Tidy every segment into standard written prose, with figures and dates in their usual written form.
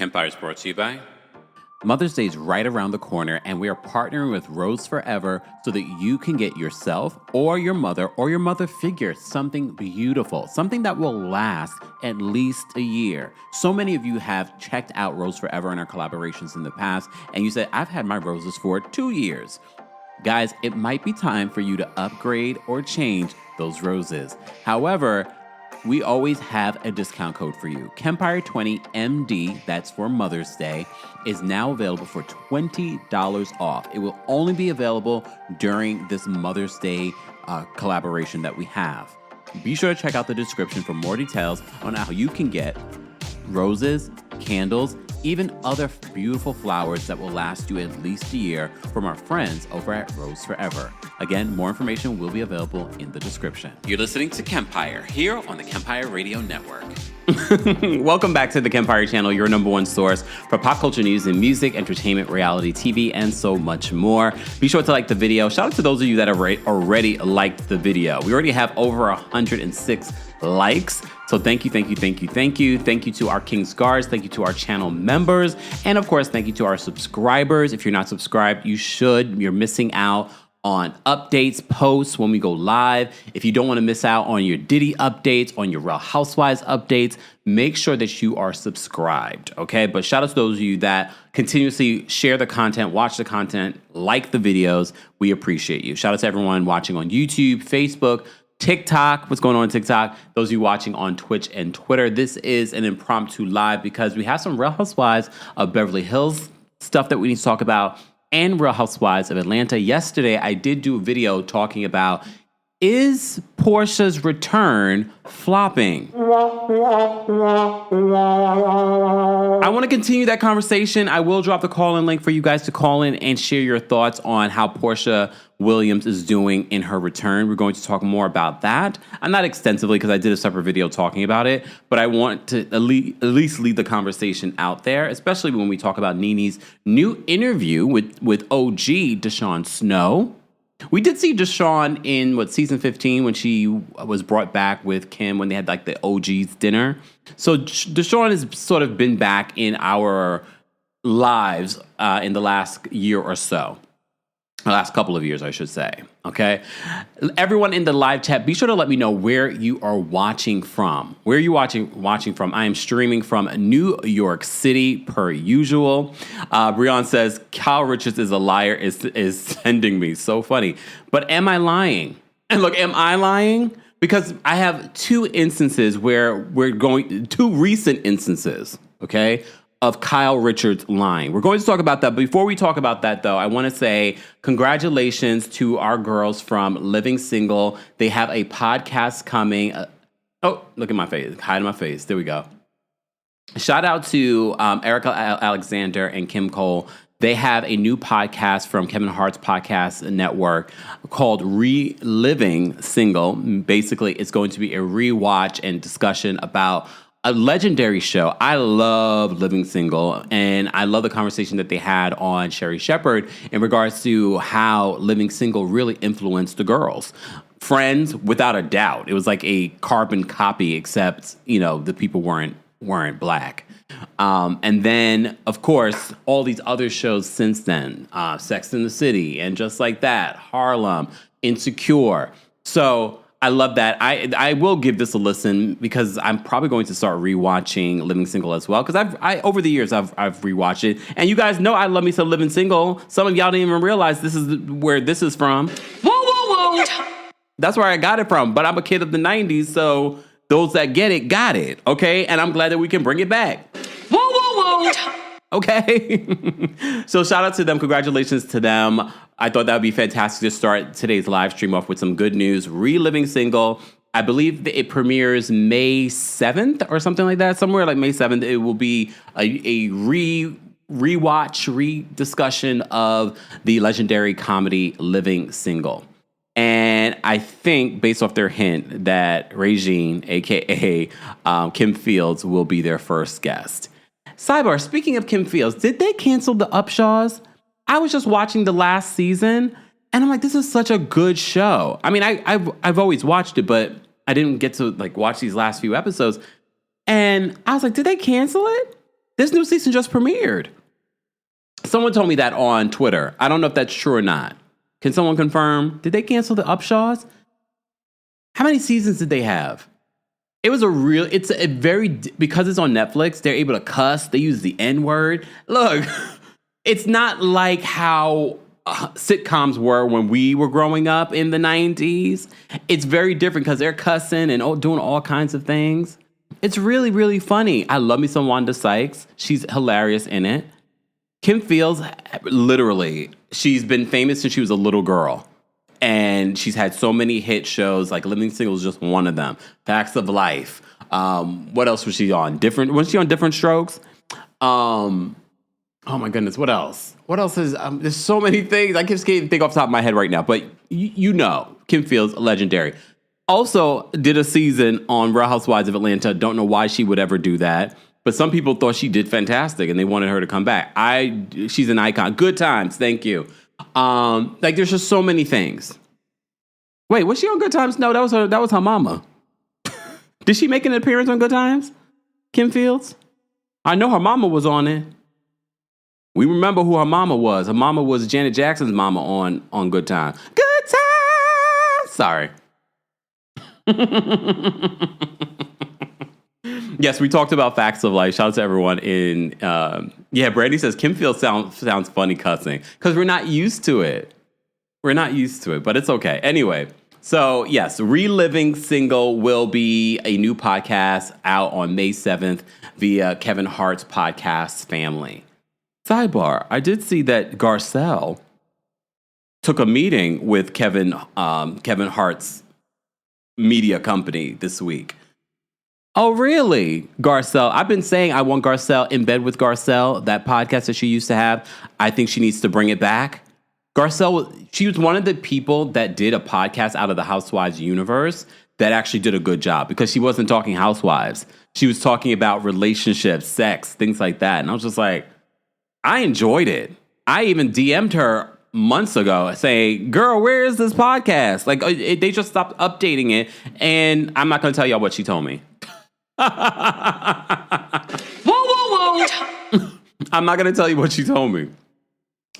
Kempire is brought to you by Mother's Day is right around the corner, and we are partnering with Rose Forever so that you can get yourself or your mother figure something beautiful, something that will last at least a year. So many of you have checked out Rose Forever in our collaborations in the past, and you said, I've had my roses for 2 years. Guys, it might be time for you to upgrade or change those roses. However, we always have a discount code for you. Kempire20MD, that's for Mother's Day, is now available for $20 off. It will only be available during this Mother's Day collaboration that we have. Be sure to check out the description for more details on how you can get roses, candles, even other beautiful flowers that will last you at least a year from our friends over at Rose Forever. Again, more information will be available in the description. You're listening to Kempire here on the Kempire Radio Network. Welcome back to the Kempire channel, your number one source for pop culture news and music, entertainment, reality TV, and so much more. Be sure to like the video. Shout out to those of you that have already liked the video. We already have over 106 likes. So thank you. Thank you to our King's Guards. Thank you to our channel members. And of course, thank you to our subscribers. If you're not subscribed, you should. You're missing out on updates, posts when we go live. If you don't want to miss out on your Diddy updates, on your Real Housewives updates, make sure that you are subscribed, okay? But shout out to those of you that continuously share the content, watch the content, like the videos. We appreciate you. Shout out to everyone watching on YouTube, Facebook, TikTok. What's going on TikTok? Those of you watching on Twitch and Twitter. This is an impromptu live because we have some Real Housewives of Beverly Hills stuff that we need to talk about and Real Housewives of Atlanta. Yesterday, I did do a video talking about, is Porsha's return flopping? I want to continue that conversation. I will drop the call-in link for you guys to call in and share your thoughts on how Porsha Williams is doing in her return. We're going to talk more about that. Not extensively because I did a separate video talking about it, but I want to at least leave the conversation out there, especially when we talk about Nene's new interview with OG DeShawn Snow. We did see DeShawn in season 15 when she was brought back with Kim when they had like the OG's dinner. So DeShawn has sort of been back in our lives in the last year or so. The last couple of years, I should say. Okay. Everyone in the live chat, be sure to let me know where you are watching from. Where are you watching from? I am streaming from New York City per usual. Brian says, Kyle Richards is a liar, is sending me. So funny. But am I lying? And look, am I lying? Because I have two instances where two recent instances, okay, of Kyle Richards lying. We're going to talk about that. Before we talk about that, though, I want to say congratulations to our girls from Living Single. They have a podcast coming. Oh, look at my face. Hiding my face. There we go. Shout out to Erica Alexander and Kim Cole. They have a new podcast from Kevin Hart's podcast network called Reliving Single. Basically, it's going to be a rewatch and discussion about a legendary show. I love Living Single, and I love the conversation that they had on Sherry Shepherd in regards to how Living Single really influenced the girls. Friends, without a doubt. It was like a carbon copy, except, the people weren't black. And then, of course, all these other shows since then, Sex and the City, and Just Like That, Harlem, Insecure. So I love that. I will give this a listen because I'm probably going to start rewatching Living Single as well. Because I over the years I've rewatched it, and you guys know I love me some Living Single. Some of y'all didn't even realize this is where this is from. Whoa! That's where I got it from. But I'm a kid of the '90s, so those that get it got it. Okay, and I'm glad that we can bring it back. Whoa! Okay. So shout out to them. Congratulations to them. I thought that would be fantastic to start today's live stream off with some good news. Reliving Single. I believe it premieres May 7th or something like that. Somewhere like May 7th. It will be a rediscussion of the legendary comedy Living Single. And I think, based off their hint, that Regine, a.k.a. Kim Fields, will be their first guest. Sidebar, speaking of Kim Fields, did they cancel the Upshaws? I was just watching the last season, and I'm like, this is such a good show. I mean, I've always watched it, but I didn't get to watch these last few episodes. And I was like, did they cancel it? This new season just premiered. Someone told me that on Twitter. I don't know if that's true or not. Can someone confirm? Did they cancel the Upshaws? How many seasons did they have? Because it's on Netflix, they're able to cuss. They use the N-word. Look, it's not like how sitcoms were when we were growing up in the 90s. It's very different because they're cussing and doing all kinds of things. It's really, really funny. I love me some Wanda Sykes. She's hilarious in it. Kim Fields, literally, she's been famous since she was a little girl. And she's had so many hit shows, like Living Single is just one of them. Facts of Life. What else was she on? Was she on Different Strokes? Oh my goodness, what else? What else is, there's so many things. I just can't think off the top of my head right now. But you know, Kim Fields, legendary. Also did a season on Real Housewives of Atlanta. Don't know why she would ever do that. But some people thought she did fantastic and they wanted her to come back. She's an icon. Good times, thank you. There's just so many things. Wait, was she on Good Times? No, that was her mama. Did she make an appearance on Good Times? Kim Fields? I know her mama was on it. We remember who her mama was. Her mama was Janet Jackson's mama on Good Times. Good Times! Sorry. Yes, we talked about Facts of Life. Shout out to everyone in... Brandy says, Kim Fields sounds funny cussing. Because we're not used to it. We're not used to it, but it's okay. Anyway, so yes, Reliving Single will be a new podcast out on May 7th via Kevin Hart's podcast family. Sidebar, I did see that Garcelle took a meeting with Kevin Hart's media company this week. Oh, really? Garcelle. I've been saying I want Garcelle in bed with Garcelle, that podcast that she used to have. I think she needs to bring it back. Garcelle, she was one of the people that did a podcast out of the Housewives universe that actually did a good job because she wasn't talking housewives. She was talking about relationships, sex, things like that. And I was just like, I enjoyed it. I even DM'd her months ago saying, girl, where is this podcast? Like, they just stopped updating it. And I'm not going to tell y'all what she told me. Whoa. I'm not going to tell you what she told me.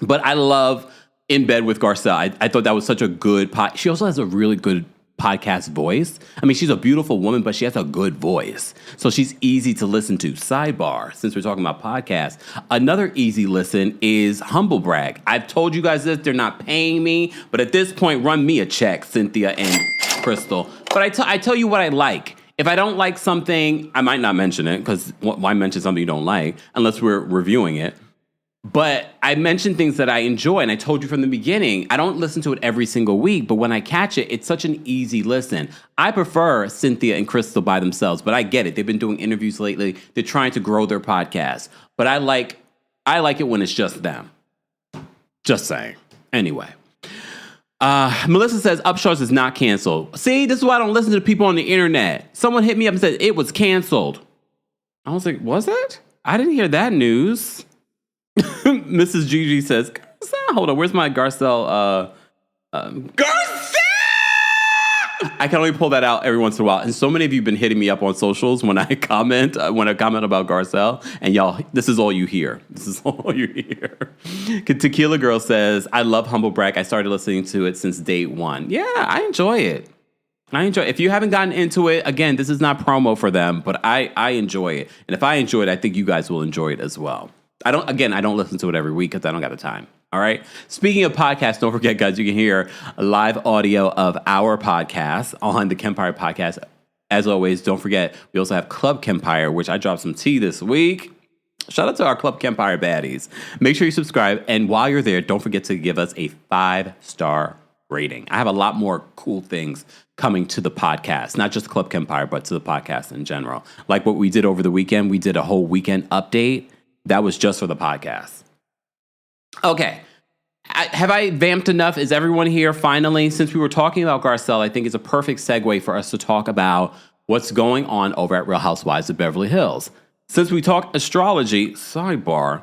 But I love In Bed with Garcelle. I thought that was such a good podcast. She also has a really good podcast voice. I mean, she's a beautiful woman, but she has a good voice. So she's easy to listen to. Sidebar, since we're talking about podcasts, another easy listen is Humble Brag. I've told you guys this. They're not paying me. But at this point, run me a check, Cynthia and Crystal. But I tell you what I like. If I don't like something, I might not mention it, because why mention something you don't like unless we're reviewing it? But I mention things that I enjoy, and I told you from the beginning, I don't listen to it every single week, but when I catch it, it's such an easy listen. I prefer Cynthia and Crystal by themselves, but I get it. They've been doing interviews lately. They're trying to grow their podcast. But I like it when it's just them. Just saying. Anyway. Melissa says Upshaws is not canceled. See, this is why I don't listen to people on the internet. Someone hit me up and said it was canceled. I was like, was it? I didn't hear that news. Mrs. Gigi says, Garcelle, hold on, where's my Garcelle? Garcelle! I can only pull that out every once in a while. And so many of you have been hitting me up on socials when I comment about Garcelle. And y'all, this is all you hear. This is all you hear. Tequila Girl says, I love Humble Brag. I started listening to it since day one. Yeah, I enjoy it. If you haven't gotten into it, again, this is not promo for them, but I enjoy it. And if I enjoy it, I think you guys will enjoy it as well. I don't listen to it every week because I don't got the time. All right. Speaking of podcasts, don't forget, guys, you can hear a live audio of our podcast on the Kempire podcast. As always, don't forget, we also have Club Kempire, which I dropped some tea this week. Shout out to our Club Kempire baddies. Make sure you subscribe. And while you're there, don't forget to give us a 5-star rating. I have a lot more cool things coming to the podcast, not just Club Kempire, but to the podcast in general. Like what we did over the weekend. We did a whole weekend update. That was just for the podcast. Okay. Have I vamped enough? Is everyone here finally? Since we were talking about Garcelle, I think it's a perfect segue for us to talk about what's going on over at Real Housewives of Beverly Hills. Since we talked astrology, sidebar,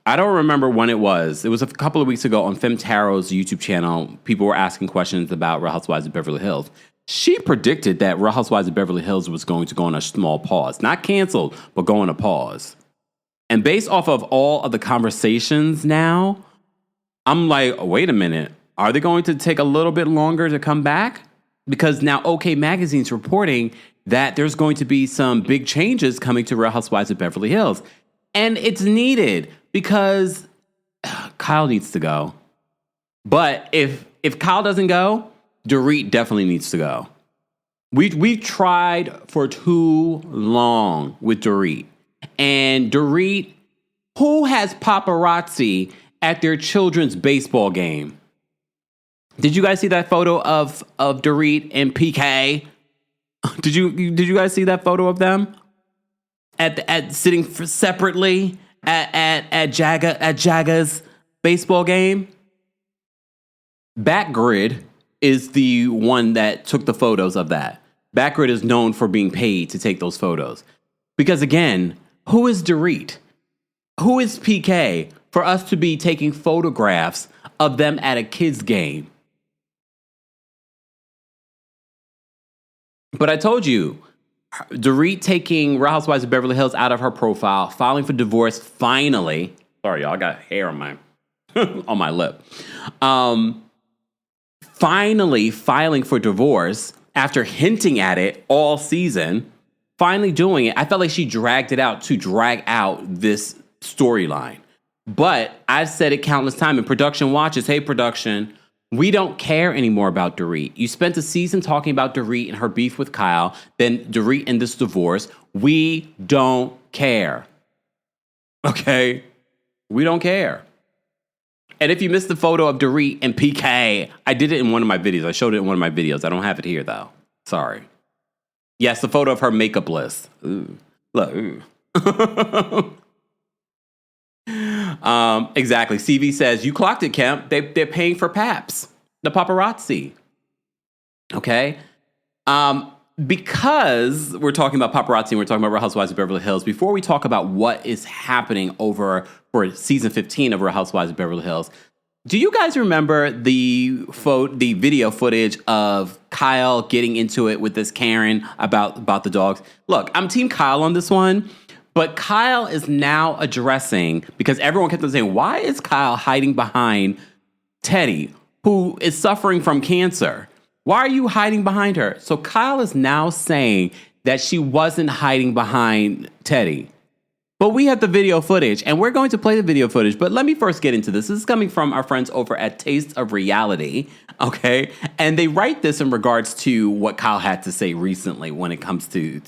I don't remember when it was. It was a couple of weeks ago on Fem Tarot's YouTube channel. People were asking questions about Real Housewives of Beverly Hills. She predicted that Real Housewives of Beverly Hills was going to go on a small pause. Not canceled, but go on a pause. And based off of all of the conversations now, I'm like, wait a minute. Are they going to take a little bit longer to come back? Because now OK Magazine's reporting that there's going to be some big changes coming to Real Housewives of Beverly Hills. And it's needed because Kyle needs to go. But if Kyle doesn't go, Dorit definitely needs to go. We've tried for too long with Dorit. And Dorit, who has paparazzi at their children's baseball game? Did you guys see that photo of Dorit and PK? Did you guys see that photo of them at sitting separately at Jaga's baseball game? Backgrid is the one that took the photos of that. Backgrid is known for being paid to take those photos. Because again, who is Dorit? Who is PK for us to be taking photographs of them at a kid's game? But I told you, Dorit taking Real Housewives of Beverly Hills out of her profile, filing for divorce finally. Sorry, y'all, I got hair on my on my lip. Finally filing for divorce after hinting at it all season, finally doing it. I felt like she dragged it out to drag out this storyline. But I've said it countless times, and production watches, hey, production, we don't care anymore about Dorit. You spent a season talking about Dorit and her beef with Kyle, then Dorit and this divorce. We don't care. Okay? We don't care. And if you missed the photo of Dorit and PK, I did it in one of my videos. I showed it in one of my videos. I don't have it here, though. Sorry. Yes, the photo of her makeup list. Ooh. Look. Ooh. Exactly. CV says, you clocked it, Kemp. They're paying for paps. The paparazzi. Okay? Because we're talking about paparazzi and we're talking about Real Housewives of Beverly Hills, before we talk about what is happening over for season 15 of Real Housewives of Beverly Hills, do you guys remember the video footage of Kyle getting into it with this Karen about the dogs? Look, I'm Team Kyle on this one, but Kyle is now addressing, because everyone kept on saying, why is Kyle hiding behind Teddy, who is suffering from cancer? Why are you hiding behind her? So Kyle is now saying that she wasn't hiding behind Teddy. But we have the video footage, and we're going to play the video footage. But let me first get into this. This is coming from our friends over at Taste of Reality, okay? And they write this in regards to what Kyle had to say recently when it comes to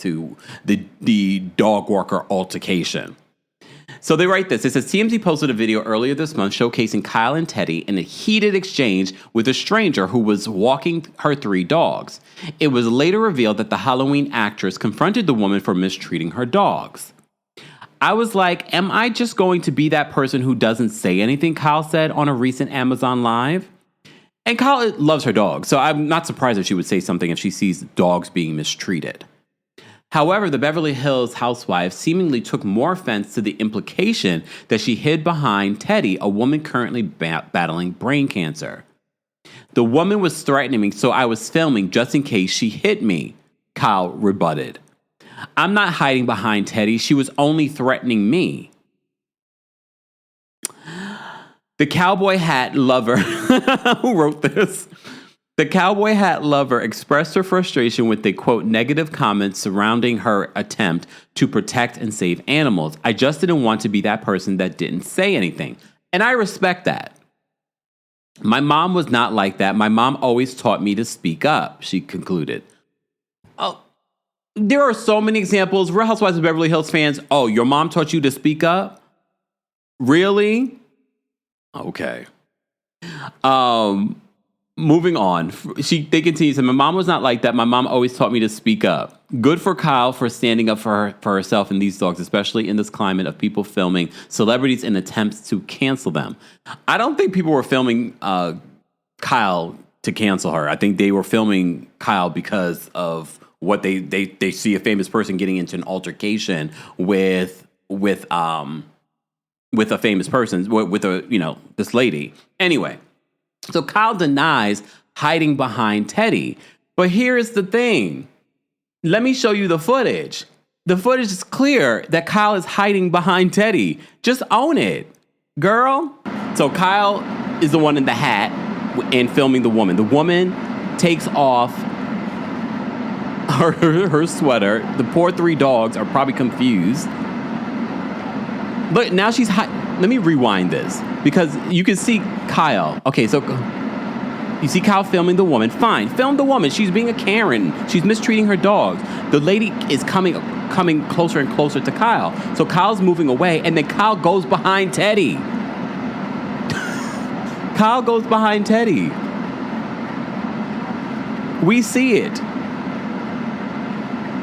the dog walker altercation. So they write this. It says, TMZ posted a video earlier this month showcasing Kyle and Teddy in a heated exchange with a stranger who was walking her 3 dogs. It was later revealed that the Halloween actress confronted the woman for mistreating her dogs. I was like, am I just going to be that person who doesn't say anything, Kyle said on a recent Amazon Live. And Kyle loves her dogs, so I'm not surprised if she would say something if she sees dogs being mistreated. However, the Beverly Hills housewife seemingly took more offense to the implication that she hid behind Teddy, a woman currently battling brain cancer. The woman was threatening me, so I was filming just in case she hit me, Kyle rebutted. I'm not hiding behind Teddy. She was only threatening me. The cowboy hat lover, who wrote this? The cowboy hat lover expressed her frustration with the, quote, negative comments surrounding her attempt to protect and save animals. I just didn't want to be that person that didn't say anything. And I respect that. My mom was not like that. My mom always taught me to speak up, she concluded. Oh, there are so many examples. Real Housewives of Beverly Hills fans, oh, your mom taught you to speak up? Really? Okay. Moving on. They continue to say, my mom was not like that. My mom always taught me to speak up. Good for Kyle for standing up for herself and these dogs, especially in this climate of people filming celebrities in attempts to cancel them. I don't think people were filming Kyle to cancel her. I think they were filming Kyle because of what they see a famous person getting into an altercation with a famous person, with this lady. Anyway, so Kyle denies hiding behind Teddy. But here's the thing. Let me show you the footage. The footage is clear that Kyle is hiding behind Teddy. Just own it, girl. So Kyle is the one in the hat and filming the woman. The woman takes off her sweater. The poor 3 dogs are probably confused. Look, now she's let me rewind this because you can see Kyle. Okay, so you see Kyle filming the woman. Fine, film the woman. She's being a Karen. She's mistreating her dogs. The lady is coming closer and closer to Kyle. So Kyle's moving away, and then Kyle goes behind Teddy. Kyle goes behind Teddy. We see it.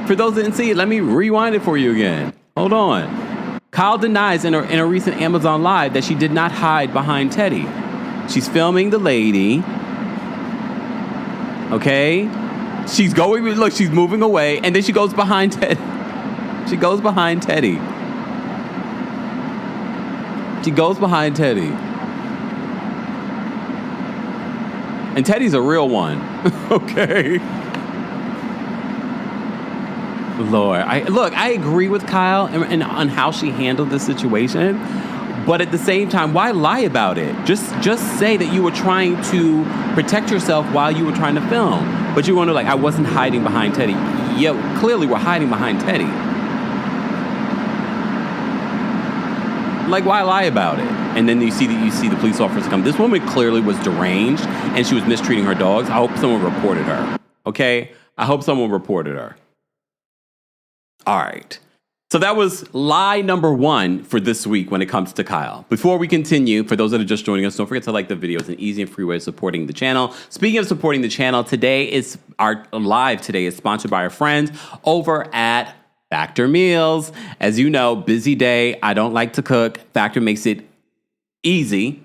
For those that didn't see it, let me rewind it for you again. Hold on. Kyle denies in a recent Amazon Live that she did not hide behind Teddy. She's filming the lady. Okay? She's moving away, and then she goes behind Teddy. She goes behind Teddy. She goes behind Teddy. And Teddy's a real one. Okay? Lord. I agree with Kyle and on how she handled the situation. But at the same time, why lie about it? Just say that you were trying to protect yourself while you were trying to film. But you want to I wasn't hiding behind Teddy. Yeah, clearly we're hiding behind Teddy. Why lie about it? And then you see the police officer come. This woman clearly was deranged and she was mistreating her dogs. I hope someone reported her. Okay? I hope someone reported her. All right. So that was lie number 1 for this week when it comes to Kyle. Before we continue, for those that are just joining us, don't forget to like the video. It's an easy and free way of supporting the channel. Speaking of supporting the channel, our live today is sponsored by our friends over at Factor Meals. As you know, busy day. I don't like to cook. Factor makes it easy.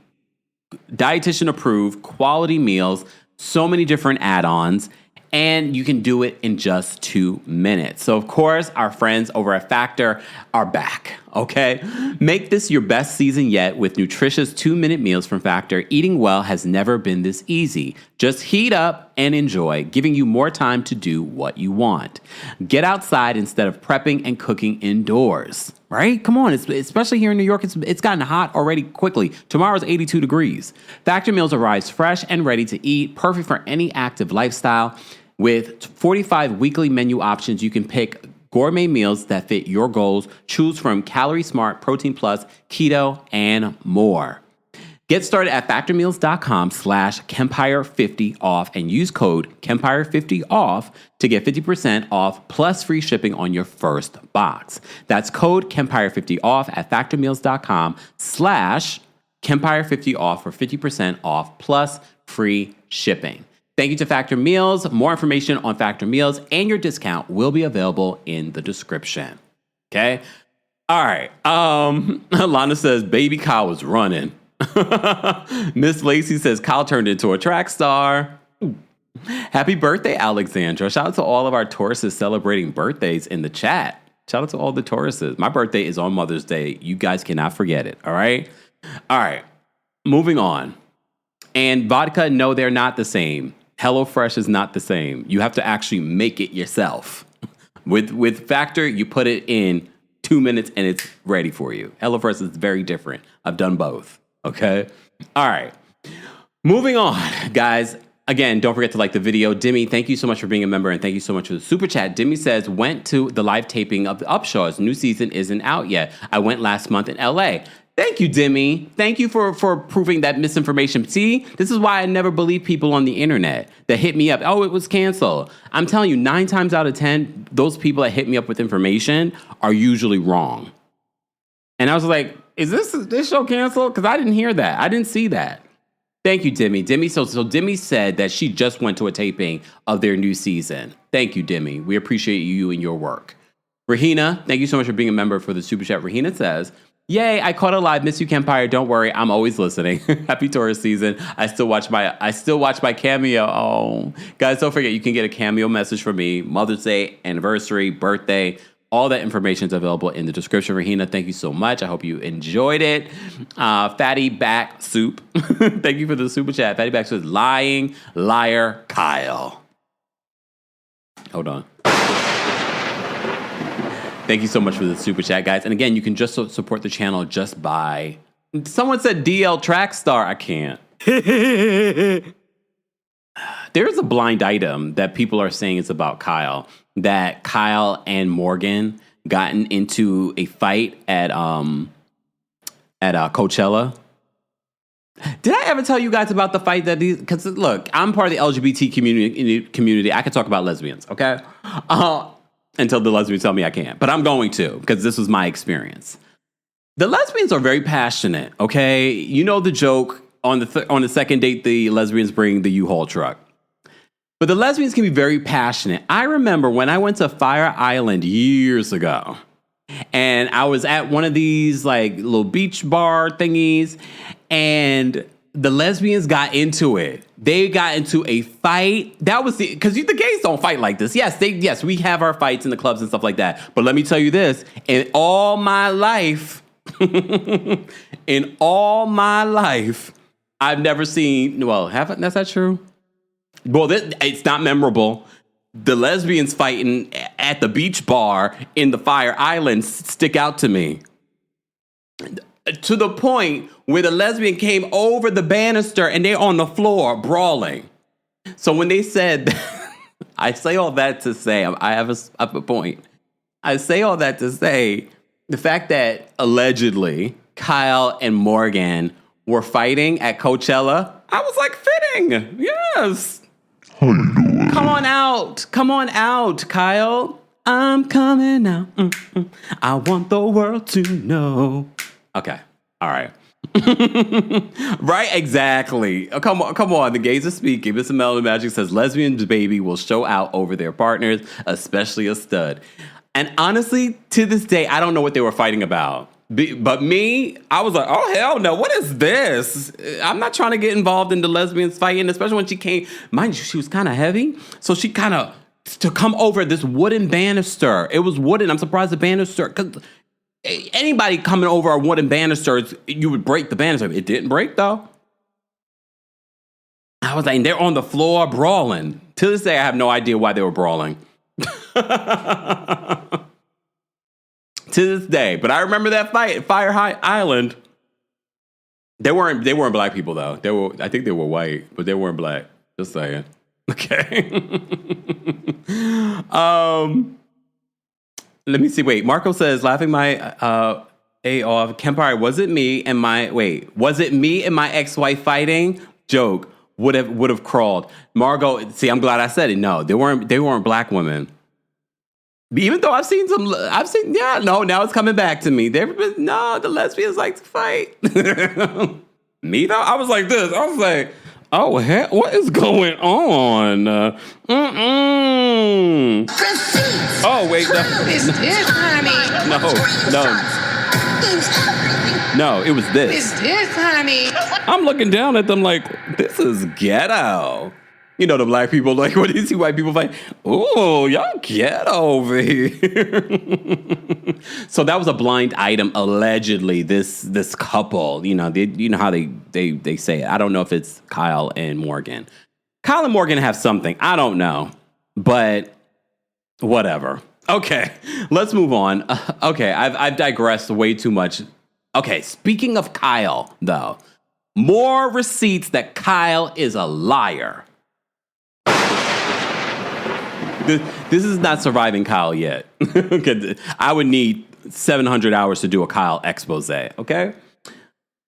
Dietitian approved, quality meals, so many different add-ons. And you can do it in just 2 minutes. So, of course, our friends over at Factor are back, okay? Make this your best season yet with nutritious 2-minute meals from Factor. Eating well has never been this easy. Just heat up and enjoy, giving you more time to do what you want. Get outside instead of prepping and cooking indoors, right? Come on, especially here in New York, it's gotten hot already quickly. Tomorrow's 82 degrees. Factor meals arrive fresh and ready to eat, perfect for any active lifestyle. With 45 weekly menu options, you can pick gourmet meals that fit your goals. Choose from Calorie Smart, Protein Plus, Keto, and more. Get started at factormeals.com/Kempire50off and use code Kempire50off to get 50% off plus free shipping on your first box. That's code Kempire50off at factormeals.com/Kempire50off for 50% off plus free shipping. Thank you to Factor Meals. More information on Factor Meals and your discount will be available in the description. Okay? All right. Lana says, baby Kyle was running. Miss Lacey says, Kyle turned into a track star. Happy birthday, Alexandra. Shout out to all of our Tauruses celebrating birthdays in the chat. Shout out to all the Tauruses. My birthday is on Mother's Day. You guys cannot forget it. All right? All right. Moving on. And vodka, no, they're not the same. HelloFresh is not the same. You have to actually make it yourself. With Factor, you put it in 2 minutes and it's ready for you. HelloFresh is very different. I've done both. Okay? All right. Moving on, guys. Again, don't forget to like the video. Demi, thank you so much for being a member and thank you so much for the super chat. Demi says, went to the live taping of the Upshaws. New season isn't out yet. I went last month in LA. Thank you, Demi. Thank you for proving that misinformation. See, this is why I never believe people on the internet that hit me up. Oh, it was canceled. I'm telling you, 9 times out of 10, those people that hit me up with information are usually wrong. And I was like, is this show canceled? Because I didn't hear that. I didn't see that. Thank you, Demi. So Demi said that she just went to a taping of their new season. Thank you, Demi. We appreciate you and your work. Rahina, thank you so much for being a member for the Super Chat. Rahina says, yay, I caught a live. Miss you, Kempire. Don't worry, I'm always listening. Happy Taurus season. I still watch my CAMEO. Oh, guys, don't forget you can get a CAMEO message from me. Mother's Day, anniversary, birthday. All that information is available in the description. Rahina, thank you so much. I hope you enjoyed it. Fatty Back Soup. Thank you for the super chat. Fatty Back Soup is lying, liar, Kyle. Hold on. Thank you so much for the super chat, guys. And again, you can just support the channel just by... Someone said DL track star. I can't. There's a blind item that people are saying is about Kyle. That Kyle and Morgan gotten into a fight at Coachella. Did I ever tell you guys about the fight that these? Because look, I'm part of the LGBT community. I can talk about lesbians, okay? Until the lesbians tell me I can't, but I'm going to because this was my experience. The lesbians are very passionate, okay? You know the joke on the second date, the lesbians bring the U-Haul truck. But the lesbians can be very passionate. I remember when I went to Fire Island years ago, and I was at one of these like little beach bar thingies, and the lesbians got into it. They got into a fight. That was because the gays don't fight like this. Yes, we have our fights in the clubs and stuff like that. But let me tell you this: in all my life, I've never seen. Well, that's not true. Well, it's not memorable. The lesbians fighting at the beach bar in the Fire Island stick out to me. To the point where the lesbian came over the banister and they're on the floor brawling. So when they said, I say all that to say, I have a point. I say all that to say the fact that allegedly Kyle and Morgan were fighting at Coachella, I was like, fitting. Yes. Come on out, Kyle. I'm coming out. I want the world to know. Okay. All right. Right? Exactly. Come on. The gays are speaking. Mr. Melody Magic says lesbians, baby, will show out over their partners, especially a stud. And honestly, to this day, I don't know what they were fighting about. But me, I was like, oh, hell no. What is this? I'm not trying to get involved in the lesbians fighting, especially when she came. Mind you, she was kind of heavy. So she kind of, to come over this wooden banister. It was wooden. I'm surprised the banister, because anybody coming over a wooden banister, you would break the banister. It didn't break, though. I was like, they're on the floor brawling. To this day, I have no idea why they were brawling. To this day, but I remember that fight at Fire Island. They weren't black people though. I think they were white, but they weren't black. Just saying. Okay. Let me see. Wait, Marco says, laughing my A off. Kempire, was it me and my ex-wife fighting? Joke. Would have crawled. Margot, see, I'm glad I said it. No, they weren't black women. Even though now it's coming back to me. The lesbians like to fight. Me though? I was like this. I was like, oh, hell, what is going on? Oh, wait. No, it was this. It's this, honey. I'm looking down at them like, this is ghetto. You know, the black people, like, when you see white people fight, oh, y'all get over here. So that was a blind item, allegedly, this couple, you know how they say it. I don't know if it's Kyle and Morgan. Kyle and Morgan have something. I don't know, but whatever. Okay, let's move on. Okay, I've digressed way too much. Okay, speaking of Kyle, though, more receipts that Kyle is a liar. This is not surviving Kyle yet. I would need 700 hours to do a Kyle expose, okay?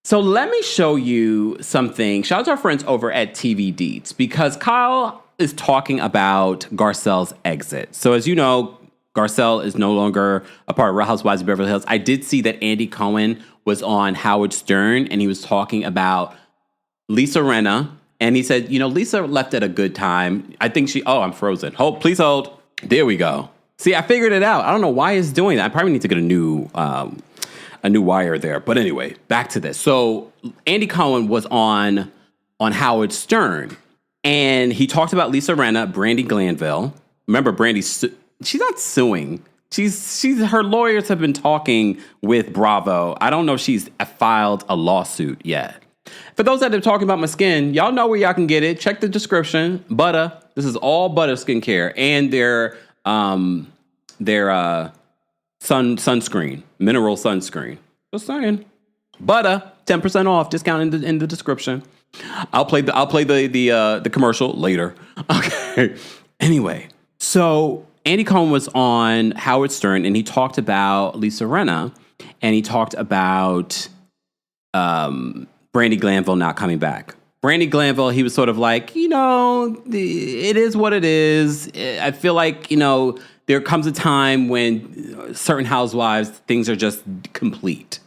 So let me show you something. Shout out to our friends over at TV Deets, because Kyle is talking about Garcelle's exit. So as you know, Garcelle is no longer a part of Real Housewives of Beverly Hills. I did see that Andy Cohen was on Howard Stern, and he was talking about Lisa Rinna. And he said, Lisa left at a good time. I think I'm frozen. Please hold. There we go. See, I figured it out. I don't know why it's doing that. I probably need to get a new wire there. But anyway, back to this. So Andy Cohen was on Howard Stern, and he talked about Lisa Rinna, Brandi Glanville. Remember, Brandi, she's not suing. Her lawyers have been talking with Bravo. I don't know if she's filed a lawsuit yet. For those that are talking about my skin, y'all know where y'all can get it. Check the description. Butter. This is all Butter skincare, and their sunscreen, mineral sunscreen. Just saying. Butter, 10% off, discount in the description. I'll play the commercial later. Okay. Anyway, so Andy Cohen was on Howard Stern, and he talked about Lisa Rinna, and he talked about Brandi Glanville not coming back. Brandi Glanville, he was sort of like, it is what it is. I feel like, there comes a time when certain housewives, things are just complete.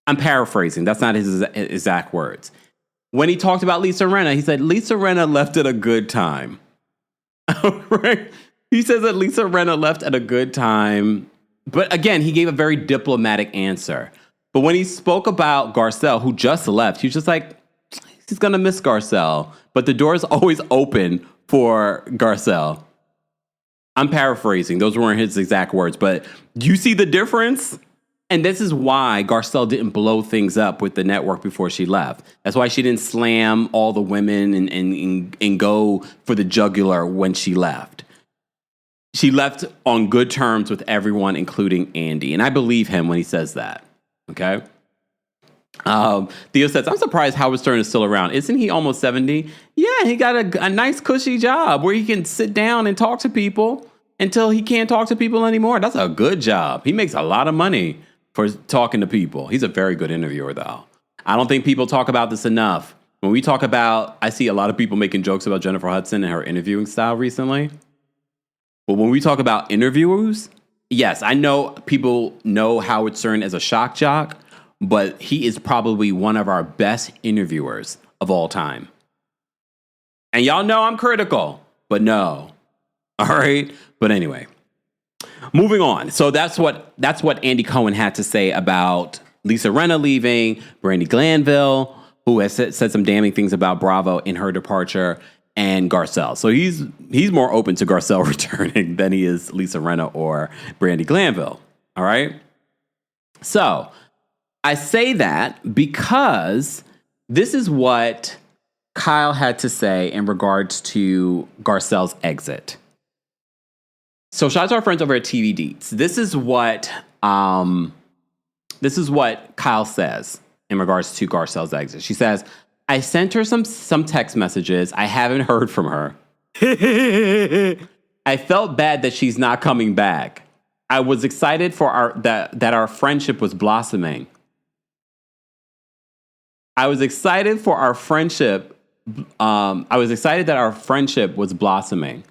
I'm paraphrasing. That's not his exact words. When he talked about Lisa Rinna, he said, Lisa Rinna left at a good time. Right? He says that Lisa Rinna left at a good time. But again, he gave a very diplomatic answer. But when he spoke about Garcelle, who just left, he was just like, he's going to miss Garcelle. But the door is always open for Garcelle. I'm paraphrasing. Those weren't his exact words. But do you see the difference? And this is why Garcelle didn't blow things up with the network before she left. That's why she didn't slam all the women and go for the jugular when she left. She left on good terms with everyone, including Andy. And I believe him when he says that. Okay? Theo says, I'm surprised Howard Stern is still around. Isn't he almost 70? Yeah, he got a nice cushy job where he can sit down and talk to people until he can't talk to people anymore. That's a good job. He makes a lot of money for talking to people. He's a very good interviewer, though. I don't think people talk about this enough. When we talk about, I see a lot of people making jokes about Jennifer Hudson and her interviewing style recently. But when we talk about interviewers, yes, I know people know Howard Stern as a shock jock, but he is probably one of our best interviewers of all time. And y'all know I'm critical, but no. All right? But anyway. Moving on. So that's what Andy Cohen had to say about Lisa Rinna leaving, Brandi Glanville, who has said some damning things about Bravo in her departure, and Garcelle. So he's more open to Garcelle returning than he is Lisa Rinna or Brandi Glanville. All right? So I say that because this is what Kyle had to say in regards to Garcelle's exit. So shout out to our friends over at TV Deets. This is what Kyle says in regards to Garcelle's exit. She says, I sent her some text messages. I haven't heard from her. I felt bad that she's not coming back. I was excited for that our friendship was blossoming. I was excited that our friendship was blossoming.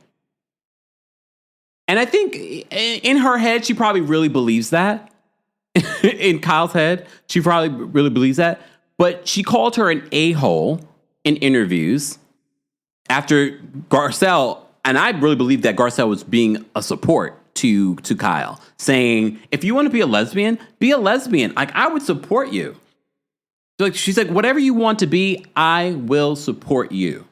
And I think in her head, she probably really believes that. In Kyle's head, she probably really believes that. But she called her an a-hole in interviews after Garcelle, and I really believe that Garcelle was being a support to Kyle, saying, if you want to be a lesbian, be a lesbian. Like, I would support you. So she's like, whatever you want to be, I will support you.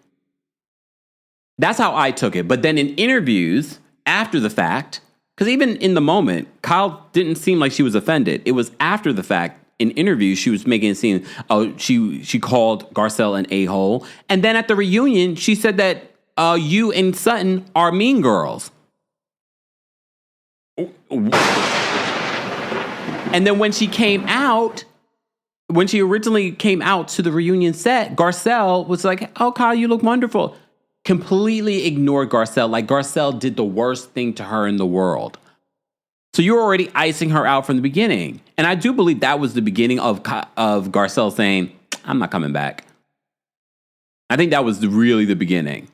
That's how I took it. But then in interviews after the fact, because even in the moment, Kyle didn't seem like she was offended. It was after the fact. In interviews, she was making it seem, she called Garcelle an a-hole. And then at the reunion, she said that you and Sutton are mean girls. And then when she originally came out to the reunion set, Garcelle was like, oh, Kyle, you look wonderful. Completely ignored Garcelle, like Garcelle did the worst thing to her in the world. So you're already icing her out from the beginning. And I do believe that was the beginning of Garcelle saying, I'm not coming back. I think that was really the beginning.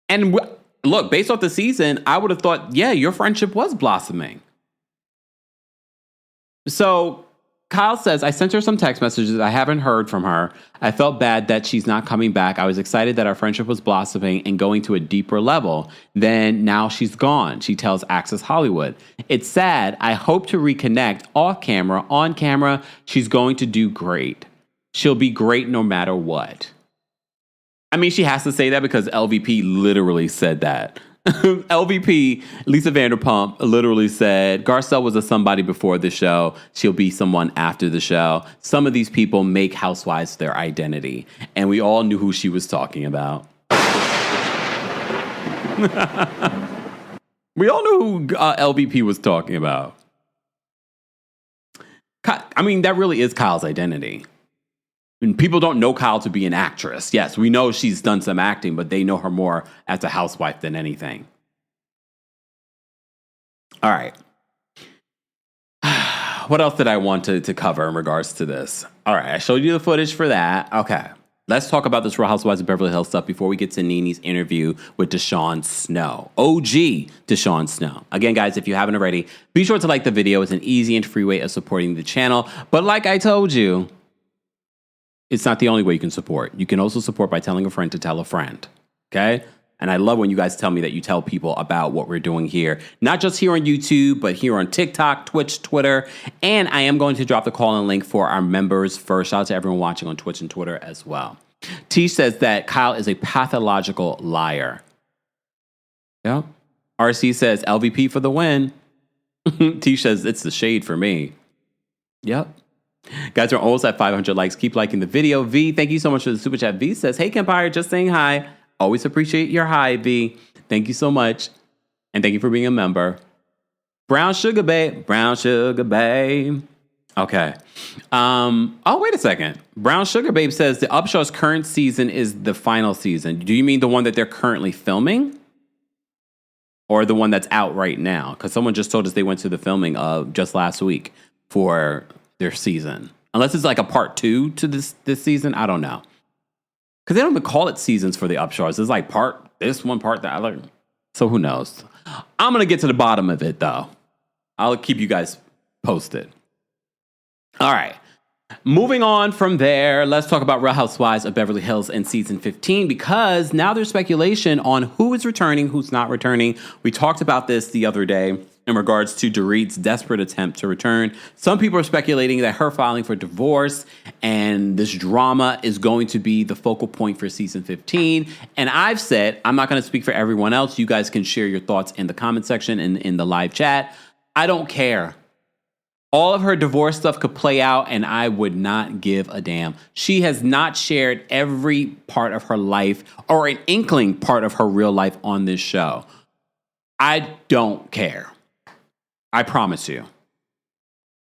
And look, based off the season, I would have thought, yeah, your friendship was blossoming. So Kyle says, I sent her some text messages. I haven't heard from her. I felt bad that she's not coming back. I was excited that our friendship was blossoming and going to a deeper level. Then now she's gone, she tells Access Hollywood. It's sad. I hope to reconnect off camera. On camera, she's going to do great. She'll be great no matter what. I mean, she has to say that because LVP literally said that. LVP, Lisa Vanderpump, literally said, Garcelle was a somebody before the show. She'll be someone after the show. Some of these people make housewives their identity. And we all knew who she was talking about. We all knew who LVP was talking about. I mean, that really is Kyle's identity. And people don't know Kyle to be an actress. Yes, we know she's done some acting, but they know her more as a housewife than anything. All right. What else did I want to cover in regards to this? All right, I showed you the footage for that. Okay. Let's talk about this Real Housewives of Beverly Hills stuff before we get to Nene's interview with DeShawn Snow. OG DeShawn Snow. Again, guys, if you haven't already, be sure to like the video. It's an easy and free way of supporting the channel. But like I told you, it's not the only way you can support. You can also support by telling a friend to tell a friend. Okay? And I love when you guys tell me that you tell people about what we're doing here. Not just here on YouTube, but here on TikTok, Twitch, Twitter. And I am going to drop the call-in link for our members first. Shout out to everyone watching on Twitch and Twitter as well. T says that Kyle is a pathological liar. Yeah. RC says LVP for the win. T says it's the shade for me. Yep. Guys, we're almost at 500 likes. Keep liking the video. V, thank you so much for the super chat. V says, hey, Kempire, just saying hi. Always appreciate your hi, V. Thank you so much. And thank you for being a member. Brown Sugar Babe. Brown Sugar Babe. Okay. Oh, wait a second. Brown Sugar Babe says the Upshaws current season is the final season. Do you mean the one that they're currently filming? Or the one that's out right now? Because someone just told us they went to the filming of just last week for their season. Unless it's like a part 2 to this season. I don't know. Because they don't even call it seasons for the Upshaws. It's like part this one, part that. Like, so who knows? I'm going to get to the bottom of it, though. I'll keep you guys posted. All right. Moving on from there, let's talk about Real Housewives of Beverly Hills in season 15, because now there's speculation on who is returning, who's not returning. We talked about this the other day in regards to Dorit's desperate attempt to return. Some people are speculating that her filing for divorce and this drama is going to be the focal point for season 15. And I've said, I'm not going to speak for everyone else. You guys can share your thoughts in the comment section and in the live chat. I don't care. All of her divorce stuff could play out, and I would not give a damn. She has not shared every part of her life or an inkling part of her real life on this show. I don't care. I promise you.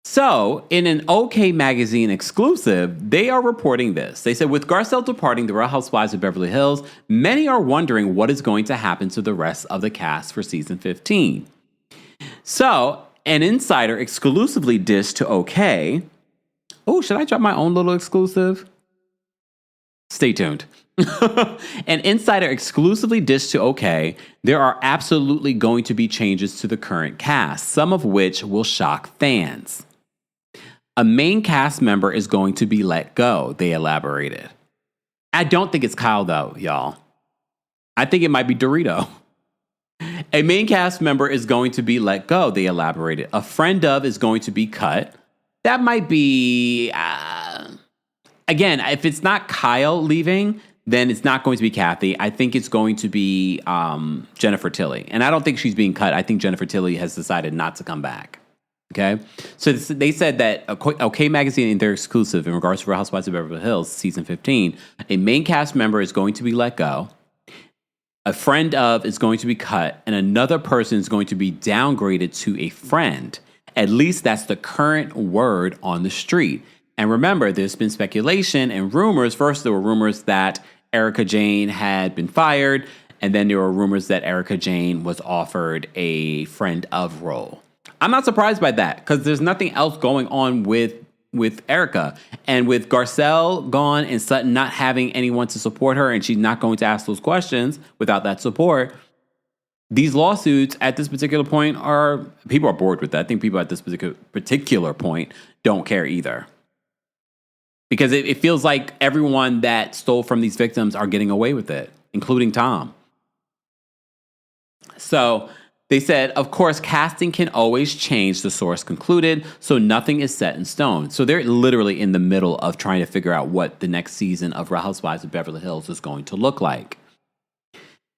So, in an OK Magazine exclusive, they are reporting this. They said, with Garcelle departing the Real Housewives of Beverly Hills, many are wondering what is going to happen to the rest of the cast for season 15. So, an insider exclusively dished to OK. Oh, should I drop my own little exclusive? Stay tuned. An insider exclusively dished to OK. There are absolutely going to be changes to the current cast, some of which will shock fans. A main cast member is going to be let go, they elaborated. I don't think it's Kyle, though, y'all. I think it might be Dorito. A main cast member is going to be let go, they elaborated. A friend of is going to be cut. That might be... Again, if it's not Kyle leaving, then it's not going to be Kathy. I think it's going to be Jennifer Tilly. And I don't think she's being cut. I think Jennifer Tilly has decided not to come back. Okay? So they said that OK Magazine in their exclusive in regards to Real Housewives of Beverly Hills season 15, a main cast member is going to be let go. A friend of is going to be cut, and another person is going to be downgraded to a friend. At least that's the current word on the street. And remember, there's been speculation and rumors. First, there were rumors that Erica Jane had been fired, and then there were rumors that Erica Jane was offered a friend of role. I'm not surprised by that, because there's nothing else going on with Erica. And with Garcelle gone and Sutton not having anyone to support her, and she's not going to ask those questions without that support, these lawsuits at this particular point people are bored with that. I think people at this particular point don't care either. Because it feels like everyone that stole from these victims are getting away with it, including Tom. So they said, of course, casting can always change, the source concluded, so nothing is set in stone. So they're literally in the middle of trying to figure out what the next season of Real Housewives of Beverly Hills is going to look like.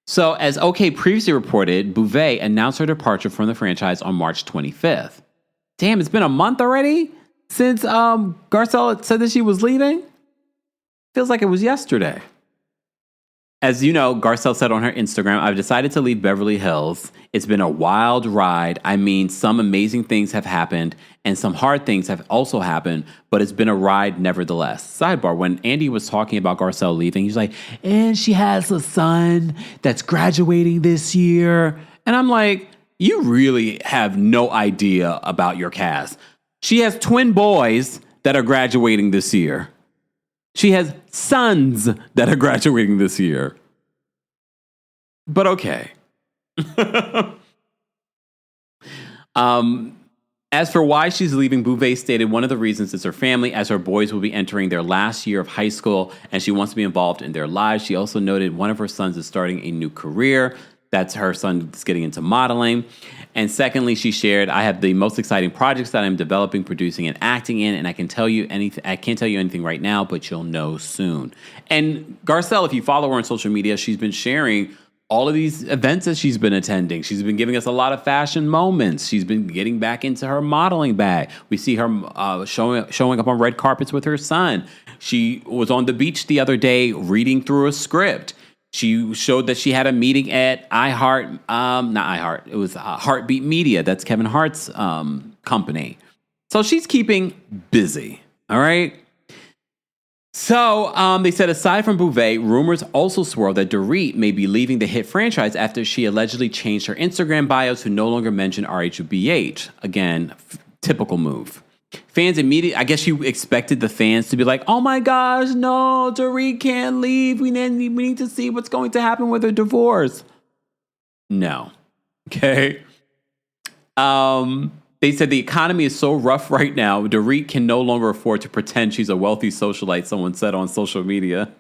So as OK previously reported, Beauvais announced her departure from the franchise on March 25th. Damn, it's been a month already since Garcelle said that she was leaving? Feels like it was yesterday. As you know, Garcelle said on her Instagram, I've decided to leave Beverly Hills. It's been a wild ride. I mean, some amazing things have happened and some hard things have also happened, but it's been a ride nevertheless. Sidebar, when Andy was talking about Garcelle leaving, he's like, and she has a son that's graduating this year. And I'm like, you really have no idea about your cast. She has twin boys that are graduating this year. She has sons that are graduating this year. But okay. As for why she's leaving, Beauvais stated one of the reasons is her family, as her boys will be entering their last year of high school, and she wants to be involved in their lives. She also noted one of her sons is starting a new career. That's her son is getting into modeling. And secondly, she shared, I have the most exciting projects that I'm developing, producing, and acting in, and I can't tell you anything right now, but you'll know soon. And Garcelle, if you follow her on social media, she's been sharing all of these events that she's been attending. She's been giving us a lot of fashion moments. She's been getting back into her modeling bag. We see her showing up on red carpets with her son. She was on the beach the other day reading through a script. She showed that she had a meeting at it was Heartbeat Media. That's Kevin Hart's company. So she's keeping busy, all right? So they said, aside from Beauvais, rumors also swirl that Dorit may be leaving the hit franchise after she allegedly changed her Instagram bio to no longer mention RHOBH. Again, typical move. Fans immediately, I guess you expected the fans to be like, oh my gosh, no, Dorit can't leave. We need to see what's going to happen with her divorce. No. Okay. They said the economy is so rough right now, Dorit can no longer afford to pretend she's a wealthy socialite, someone said on social media.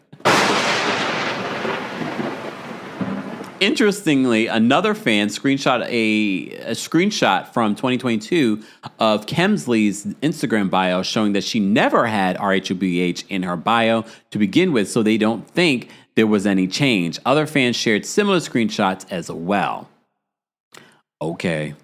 Interestingly, another fan screenshot a screenshot from 2022 of Kemsley's Instagram bio showing that she never had RHOBH in her bio to begin with, so they don't think there was any change. Other fans shared similar screenshots as well. Okay.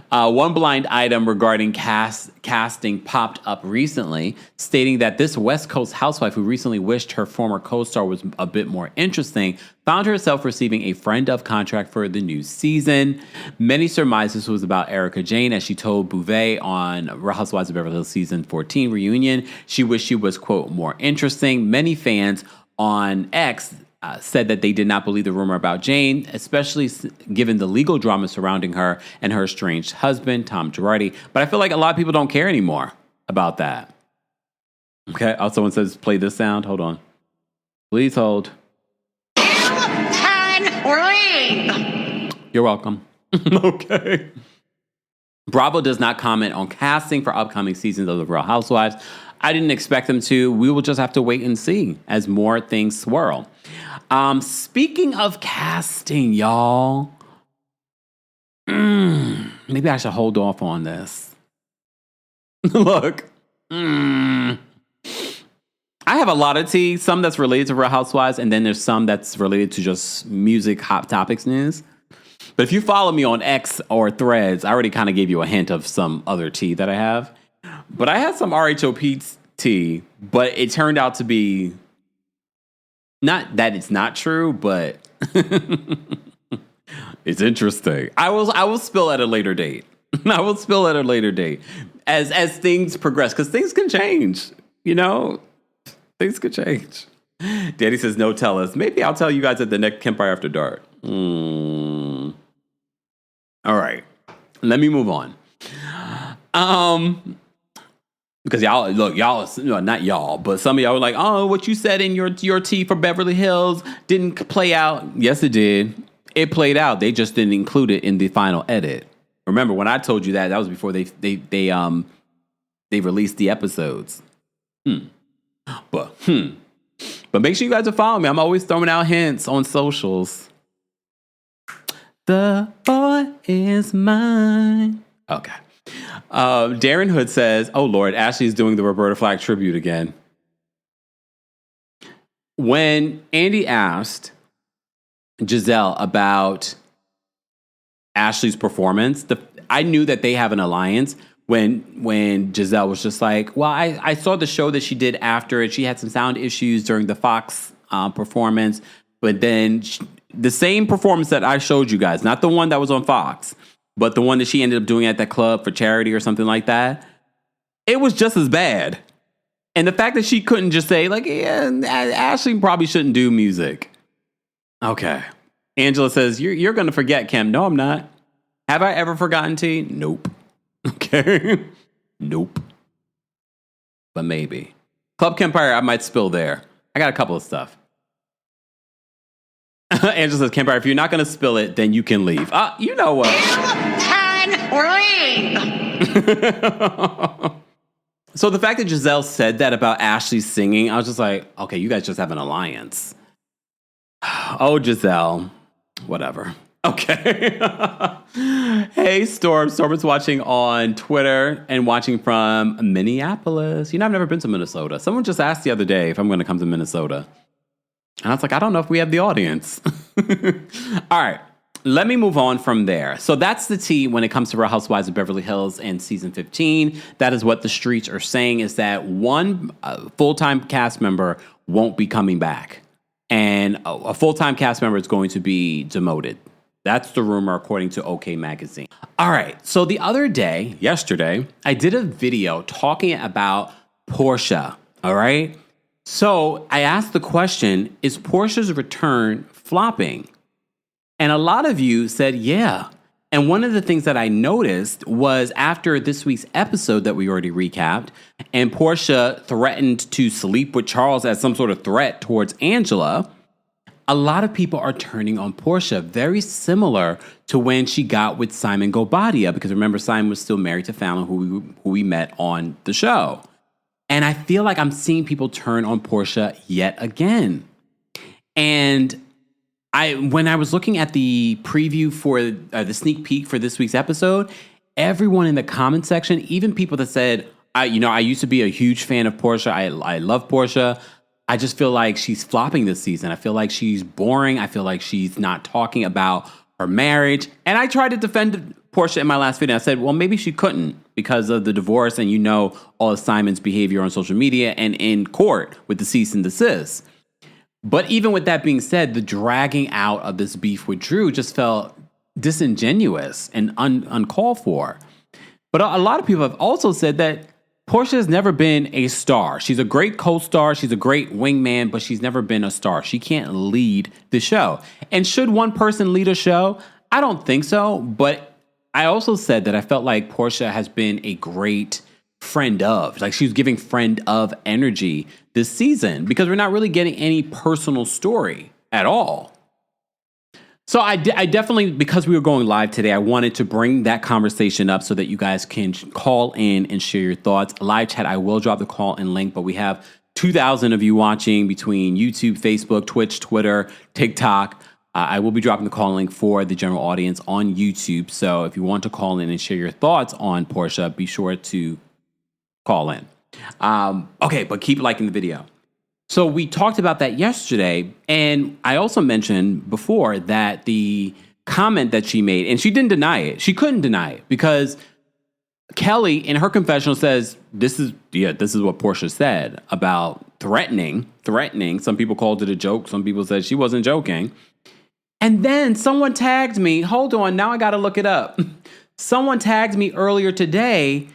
One blind item regarding casting popped up recently, stating that this West Coast housewife who recently wished her former co-star was a bit more interesting found herself receiving a friend of contract for the new season. Many surmised this was about Erica Jane, as she told Beauvais on Real Housewives of Beverly Hills season 14 reunion. She wished she was, quote, more interesting. Many fans on X said that they did not believe the rumor about Jane, especially given the legal drama surrounding her and her estranged husband, Tom Girardi. But I feel like a lot of people don't care anymore about that. Okay. Oh, someone says, play this sound. Hold on. Please hold. Ring. You're welcome. Okay. Bravo does not comment on casting for upcoming seasons of The Real Housewives. I didn't expect them to. We will just have to wait and see as more things swirl. Speaking of casting, y'all, maybe I should hold off on this. Look, I have a lot of tea, some that's related to Real Housewives, and then there's some that's related to just music, hot topics news. But if you follow me on X or Threads, I already kind of gave you a hint of some other tea that I have. But I had some RHOP tea, but it turned out to be not that it's not true, but it's interesting. I will spill at a later date. I will spill at a later date as things progress, because things can change. You know, things could change. Daddy says, no, tell us. Maybe I'll tell you guys at the next Kempire After Dark. All right. Let me move on. Because y'all, not y'all, but some of y'all were like, oh, what you said in your tea for Beverly Hills didn't play out. Yes, it did. It played out. They just didn't include it in the final edit. Remember, when I told you that was before they released the episodes. But make sure you guys are following me. I'm always throwing out hints on socials. The boy is mine. Okay. Darren Hood says, oh Lord, Ashley's doing the Roberta Flack tribute again. When Andy asked Giselle about Ashley's performance, I knew that they have an alliance when Giselle was just like, well, I saw the show that she did after it. She had some sound issues during the Fox performance. but then the same performance that I showed you guys, not the one that was on Fox, but the one that she ended up doing at that club for charity or something like that, it was just as bad. And the fact that she couldn't just say, like, yeah, Ashley probably shouldn't do music. Okay. Angela says, you're going to forget, Kim. No, I'm not. Have I ever forgotten T? Nope. Okay. Nope. But maybe. Club Kempire, I might spill there. I got a couple of stuff. Angela says, Kempire, if you're not going to spill it, then you can leave. You know what? Leave. So the fact that Giselle said that about Ashley singing, I was just like, okay, you guys just have an alliance. Oh, Giselle. Whatever. Okay. Hey, Storm. Storm is watching on Twitter and watching from Minneapolis. You know, I've never been to Minnesota. Someone just asked the other day if I'm going to come to Minnesota. And I was like, I don't know if we have the audience. All right. Let me move on from there. So that's the tea when it comes to Real Housewives of Beverly Hills in season 15. That is what the streets are saying, is that one full-time cast member won't be coming back. And a full-time cast member is going to be demoted. That's the rumor, according to OK Magazine. All right. So the other day, yesterday, I did a video talking about Porsha. All right. So I asked the question, is Porsha's return flopping? And a lot of you said, yeah. And one of the things that I noticed was after this week's episode that we already recapped, and Porsha threatened to sleep with Charles as some sort of threat towards Angela, a lot of people are turning on Porsha, very similar to when she got with Simon Gobadia, because remember, Simon was still married to Fallon, who we met on the show. And I feel like I'm seeing people turn on Porsha yet again. And when I was looking at the preview for the sneak peek for this week's episode, everyone in the comment section, even people that said, I used to be a huge fan of Porsha. I love Porsha. I just feel like she's flopping this season. I feel like she's boring. I feel like she's not talking about her marriage. And I tried to defend Porsha in my last video. I said, well, maybe she couldn't because of the divorce and all of Simon's behavior on social media and in court with the cease and desist. But even with that being said, the dragging out of this beef with Drew just felt disingenuous and uncalled for. But a lot of people have also said that Porsha has never been a star. She's a great co-star. She's a great wingman, but she's never been a star. She can't lead the show. And should one person lead a show? I don't think so. But I also said that I felt like Porsha has been a great friend of. Like, she was giving friend of energy this season because we're not really getting any personal story at all. So I definitely, because we were going live today, I wanted to bring that conversation up so that you guys can call in and share your thoughts. Live chat, I will drop the call in link, but we have 2,000 of you watching between YouTube, Facebook, Twitch, Twitter, TikTok. I will be dropping the call link for the general audience on YouTube. So if you want to call in and share your thoughts on Porsha, be sure to call in. Okay, but keep liking the video. So we talked about that yesterday, and I also mentioned before that the comment that she made, and she didn't deny it. She couldn't deny it because Kelly in her confessional says, this is what Porsha said about threatening. Some people called it a joke. Some people said she wasn't joking. And then someone tagged me. Hold on, now I got to look it up. Someone tagged me earlier today.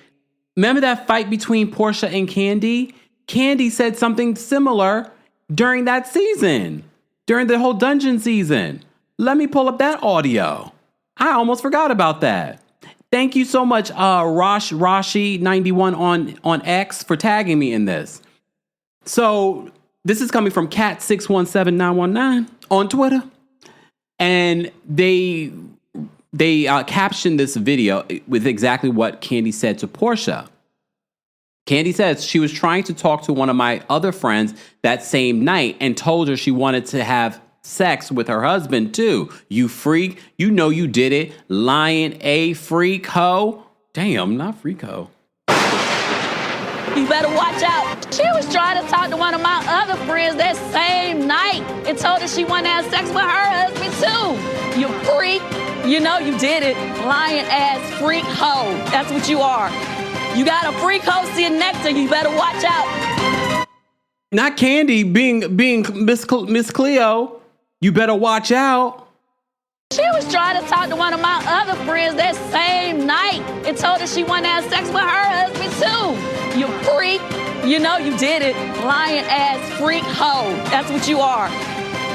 Remember that fight between Porsha and Kandi? Kandi said something similar during that season, during the whole dungeon season. Let me pull up that audio. I almost forgot about that. Thank you so much, Rashi91 on X for tagging me in this. So this is coming from Cat617919 on Twitter. And they captioned this video with exactly what Kandi said to Porsha. Kandi says she was trying to talk to one of my other friends that same night and told her she wanted to have sex with her husband too. You freak. You know you did it. Lying a freak hoe. Damn, not freak hoe. You better watch out. She was trying to talk to one of my other friends that same night and told her she wanted to have sex with her husband too. You freak. You know you did it. Lying ass freak hoe. That's what you are. You got a freak hoe sitting next to you. You better watch out. Not Kandi being Miss Cleo. You better watch out. She was trying to talk to one of my other friends that same night and told her she wanted to have sex with her husband too. You freak. You know you did it. Lying ass freak hoe. That's what you are.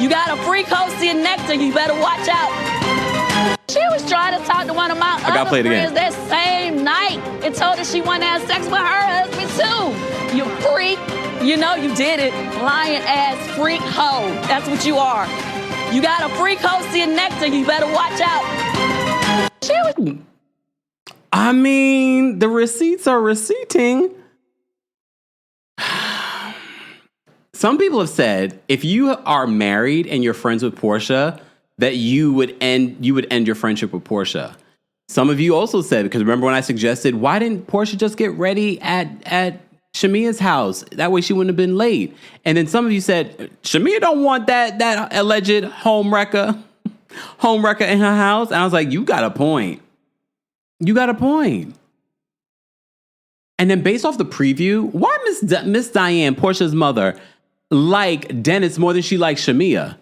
You got a freak hoe sitting next to you. You better watch out. She was trying to talk to one of my other friends that same night and told her she wanted to have sex with her husband too. You freak. You know you did it. Lying ass freak hoe. That's what you are. You got a freak hoe sitting next to you. You better watch out. I mean, the receipts are receipting. Some people have said if you are married and you're friends with Porsha, that you would end your friendship with Porsha. Some of you also said, because remember when I suggested, why didn't Porsha just get ready at Shamia's house? That way she wouldn't have been late. And then some of you said, Shamia don't want that alleged home wrecker in her house. And I was like, you got a point. You got a point. And then based off the preview, why Miss Diane, Porsha's mother, like Dennis more than she likes Shamia?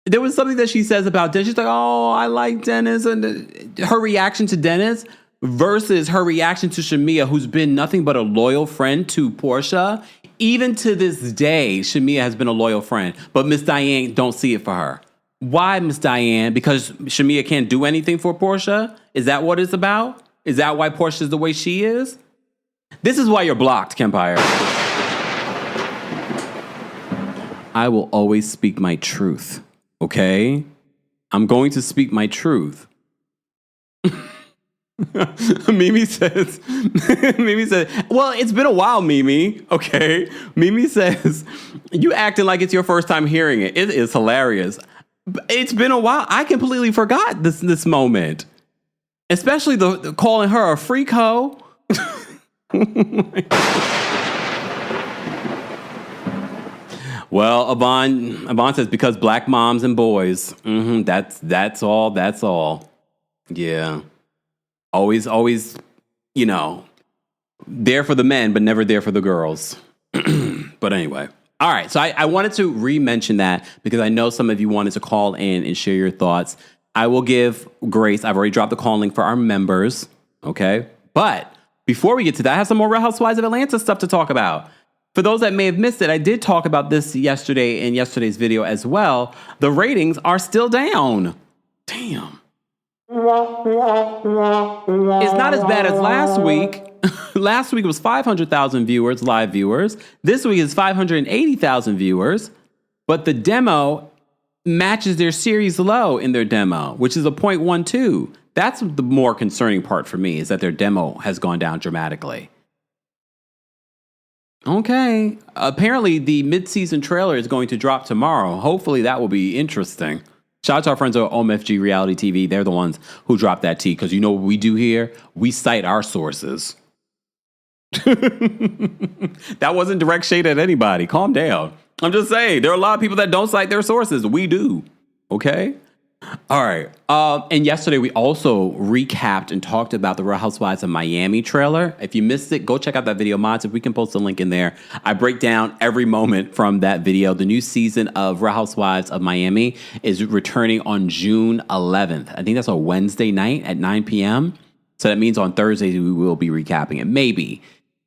There was something that she says about Dennis. She's like, oh, I like Dennis. And her reaction to Dennis versus her reaction to Shamia, who's been nothing but a loyal friend to Porsha. Even to this day, Shamia has been a loyal friend. But Miss Diane don't see it for her. Why, Miss Diane? Because Shamia can't do anything for Porsha? Is that what it's about? Is that why Porsha is the way she is? This is why you're blocked, Kempire. I will always speak my truth, okay? I'm going to speak my truth. Mimi says, well, it's been a while, Mimi, okay? Mimi says, you acting like it's your first time hearing it. It is hilarious. It's been a while. I completely forgot this moment. Especially the calling her a freak hoe. Well, Avon says, because black moms and boys. That's all. Yeah. Always, there for the men, but never there for the girls. But anyway. All right. So I wanted to re-mention that because I know some of you wanted to call in and share your thoughts. I will give grace. I've already dropped the call link for our members. Okay. But before we get to that, I have some more Real Housewives of Atlanta stuff to talk about. For those that may have missed it, I did talk about this yesterday in yesterday's video as well. The ratings are still down. Damn. It's not as bad as last week. Last week was 500,000 viewers, live viewers. This week is 580,000 viewers. But the demo matches their series low in their demo, which is a 0.12. That's the more concerning part for me, is that their demo has gone down dramatically. Okay. Apparently, the mid-season trailer is going to drop tomorrow. Hopefully, that will be interesting. Shout out to our friends at OMFG Reality TV. They're the ones who dropped that tea, because you know what we do here? We cite our sources. That wasn't direct shade at anybody. Calm down. I'm just saying, there are a lot of people that don't cite their sources. We do. Okay? All right. And yesterday, we also recapped and talked about the Real Housewives of Miami trailer. If you missed it, go check out that video, mods. If we can post a link in there. I break down every moment from that video. The new season of Real Housewives of Miami is returning on June 11th. I think that's a Wednesday night at 9 p.m. So that means on Thursdays, we will be recapping it. Maybe.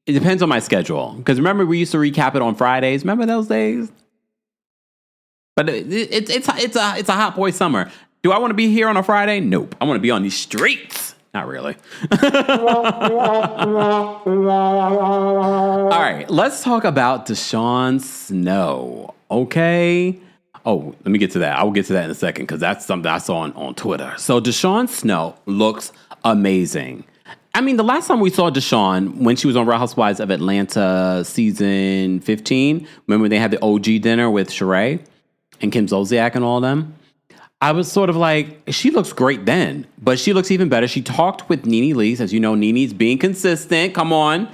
It depends on my schedule. Because remember, we used to recap it on Fridays. Remember those days? But it's a hot boy summer. Do I want to be here on a Friday? Nope. I want to be on these streets. Not really. All right. Let's talk about DeShawn Snow. Okay. Oh, let me get to that. I will get to that in a second because that's something I saw on Twitter. So DeShawn Snow looks amazing. I mean, the last time we saw DeShawn, when she was on Real Housewives of Atlanta season 15, remember they had the OG dinner with Sheree and Kim Zolciak and all of them? I was sort of like, she looks great then, but she looks even better. She talked with Nene Leakes. As you know, Nene's being consistent. Come on.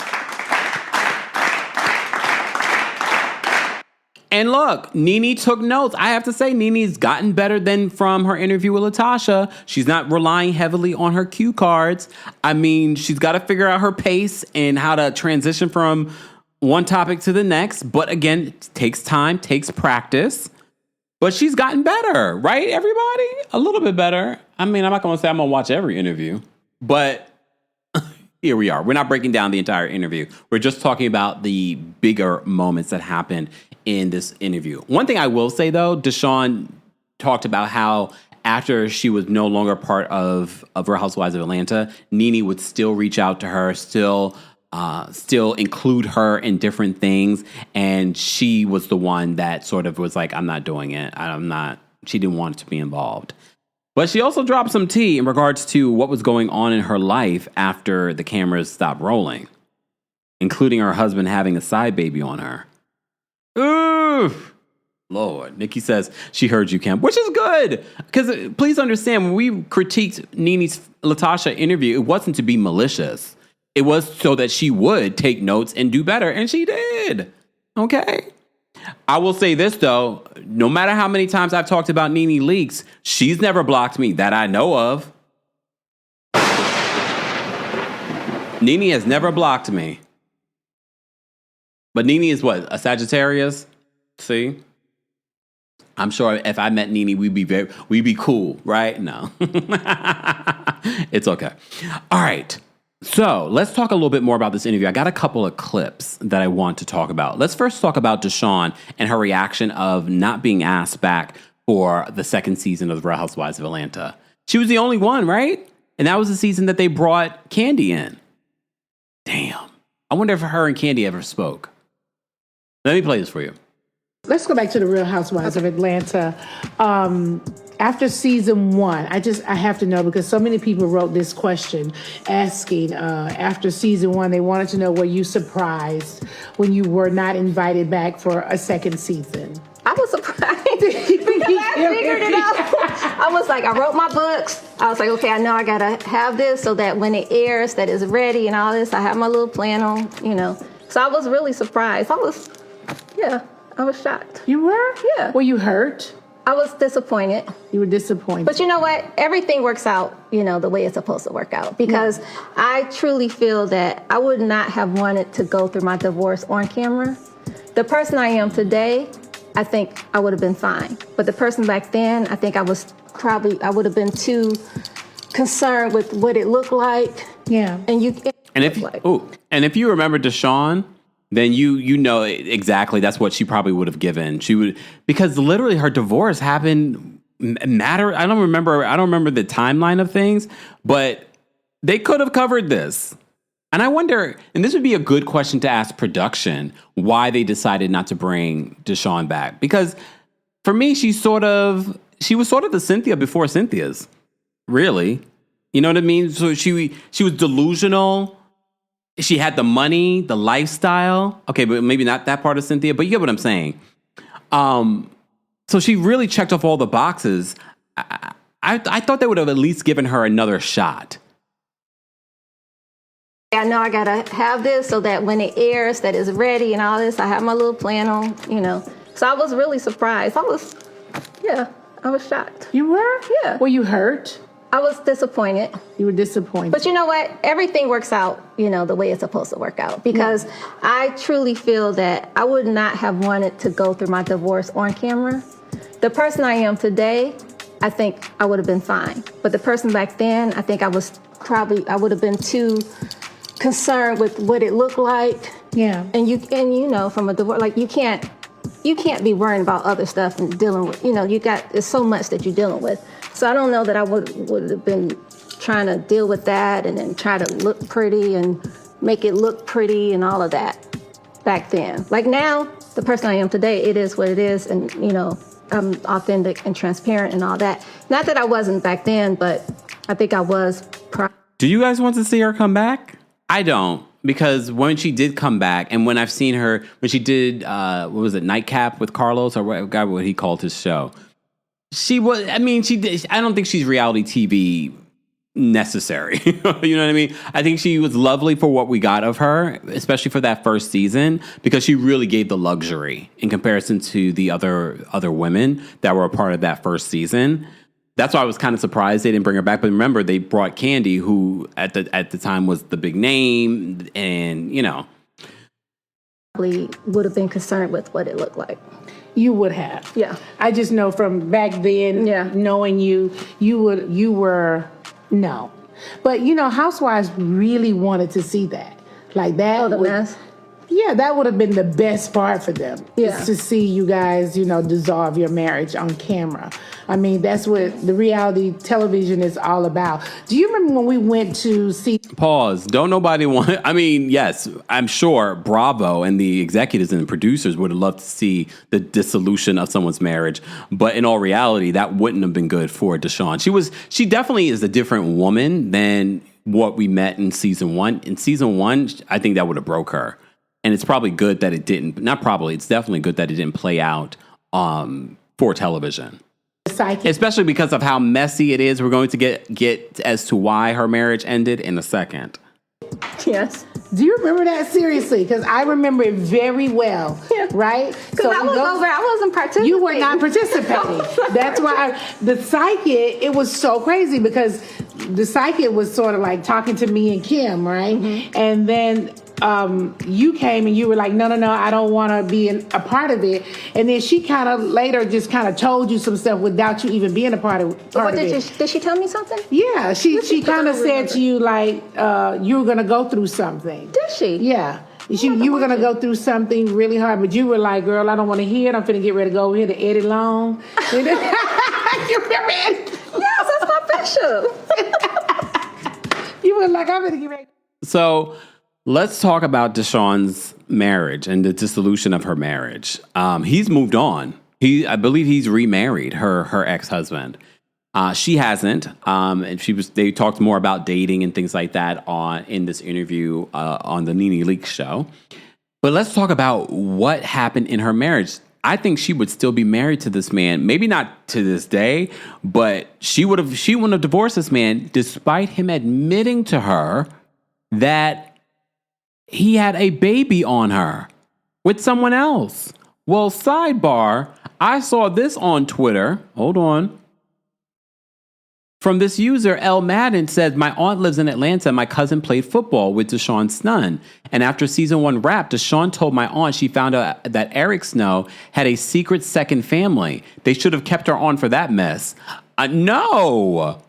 And look, Nene took notes. I have to say, Nene's gotten better than from her interview with Latasha. She's not relying heavily on her cue cards. I mean, she's got to figure out her pace and how to transition from one topic to the next. But again, it takes time, takes practice. But she's gotten better, right, everybody? A little bit better. I mean, I'm not going to say I'm going to watch every interview, but here we are. We're not breaking down the entire interview. We're just talking about the bigger moments that happened in this interview. One thing I will say, though, DeShawn talked about how after she was no longer part of Real Housewives of Atlanta, Nene would still reach out to her, still include her in different things. And she was the one that sort of was like, I'm not doing it. She didn't want to be involved. But she also dropped some tea in regards to what was going on in her life after the cameras stopped rolling, including her husband having a side baby on her. Ooh, Lord. Nikki says she heard you, Kemp, which is good. Because please understand, when we critiqued Nene's Latasha interview, it wasn't to be malicious. It was so that she would take notes and do better, and she did. Okay? I will say this, though. No matter how many times I've talked about Nene Leakes, she's never blocked me that I know of. Nene has never blocked me. But Nene is what? A Sagittarius? See? I'm sure if I met Nene, we'd be cool, right? No. It's okay. All right. So let's talk a little bit more about this interview. I got a couple of clips that I want to talk about. Let's first talk about DeShawn and her reaction of not being asked back for the second season of The Real Housewives of Atlanta. She was the only one, right? And that was the season that they brought Kandi in. Damn. I wonder if her and Kandi ever spoke. Let me play this for you. Let's go back to The Real Housewives of Atlanta. After season 1, I have to know, because so many people wrote this question asking, after season 1, they wanted to know, were you surprised when you were not invited back for a second season? I was surprised because I figured it out. I was like, I wrote my books. I was like, okay, I know I gotta have this so that when it airs, that it's ready and all this. I have my little plan on, So I was really surprised. I was shocked. You were? Yeah. Were you hurt? I was disappointed. You were disappointed. But you know what? Everything works out, the way it's supposed to work out. Because I truly feel that I would not have wanted to go through my divorce on camera. The person I am today, I think I would have been fine. But the person back then, I think I would have been too concerned with what it looked like. Yeah. And if you remember DeShawn, then you know exactly that's what she probably would have given. Because literally her divorce happened I don't remember the timeline of things, but they could have covered this. And I wonder, and this would be a good question to ask production, why they decided not to bring DeShawn back. Because for me, she was sort of the Cynthia before Cynthia's. Really. You know what I mean? So she was delusional. She had the money, the lifestyle. Okay, but maybe not that part of Cynthia, but you get what I'm saying. So she really checked off all the boxes. I thought they would have at least given her another shot. I know I gotta have this so that when it airs, that it's ready and all this. I have my little plan on, So I was really surprised. I was shocked. You were? Yeah. Were you hurt? I was disappointed. You were disappointed. But you know what? Everything works out, the way it's supposed to work out. Because I truly feel that I would not have wanted to go through my divorce on camera. The person I am today, I think I would have been fine. But the person back then, I think I would have been too concerned with what it looked like. Yeah. And from a divorce, like you can't be worrying about other stuff and dealing with, there's so much that you're dealing with. So I don't know that I would have been trying to deal with that and then try to look pretty and make it look pretty and all of that back then. Like now, the person I am today, it is what it is. And, I'm authentic and transparent and all that. Not that I wasn't back then, but I think I was. Do you guys want to see her come back? I don't. Because when she did come back, and when I've seen her, when she did, Nightcap with Carlos, or what he called his show. She did. I don't think she's reality TV necessary. You know what I mean? I think she was lovely for what we got of her, especially for that first season, because she really gave the luxury in comparison to the other women that were a part of that first season. That's why I was kind of surprised they didn't bring her back. But remember, they brought Kandi, who at the time was the big name, and Probably would have been concerned with what it looked like. You would have. Yeah. I just know from back then, knowing you were, no. But, Housewives really wanted to see that. Like that. Oh, the mess? Yeah, that would have been the best part for them. Yeah. Is to see you guys, dissolve your marriage on camera. I mean, that's what the reality television is all about. Do you remember when we went to see... Pause. Don't nobody want... I mean, yes, I'm sure Bravo and the executives and the producers would have loved to see the dissolution of someone's marriage. But in all reality, that wouldn't have been good for DeShawn. She definitely is a different woman than what we met in season 1. In season 1, I think that would have broke her. And it's probably good that it didn't. Not probably. It's definitely good that it didn't play out for television. Especially because of how messy it is. We're going to get as to why her marriage ended in a second. Yes. Do you remember that? Seriously? Because I remember it very well. Yeah. Right? Because I wasn't participating. You were not participating. That's why the psychic, it was so crazy because the psychic was sort of like talking to me and Kim, right? Mm-hmm. And then you came and you were like, no, I don't want to be a part of it. And then she kind of later just kind of told you some stuff without you even being a part of it. Did she tell me something? Yeah, she kind of said to you like you were going to go through something. Did she? Yeah. You were going to go through something really hard, but you were like, girl, I don't want to hear it. I'm finna get ready to go over here to Eddie Long. You remember it? Yes, that's my bishop. You were like, I'm finna get ready. So... let's talk about DeShawn's marriage and the dissolution of her marriage. He's moved on. I believe he's remarried her ex-husband. She hasn't. And they talked more about dating and things like that in this interview on the Nene Leakes show. But let's talk about what happened in her marriage. I think she would still be married to this man. Maybe not to this day, but she wouldn't have divorced this man despite him admitting to her that he had a baby on her with someone else. Well, sidebar, I saw this on Twitter. Hold on. From this user, L. Madden said, my aunt lives in Atlanta. My cousin played football with DeShawn Snow. And after season 1 wrapped, DeShawn told my aunt she found out that Eric Snow had a secret second family. They should have kept her on for that mess. No.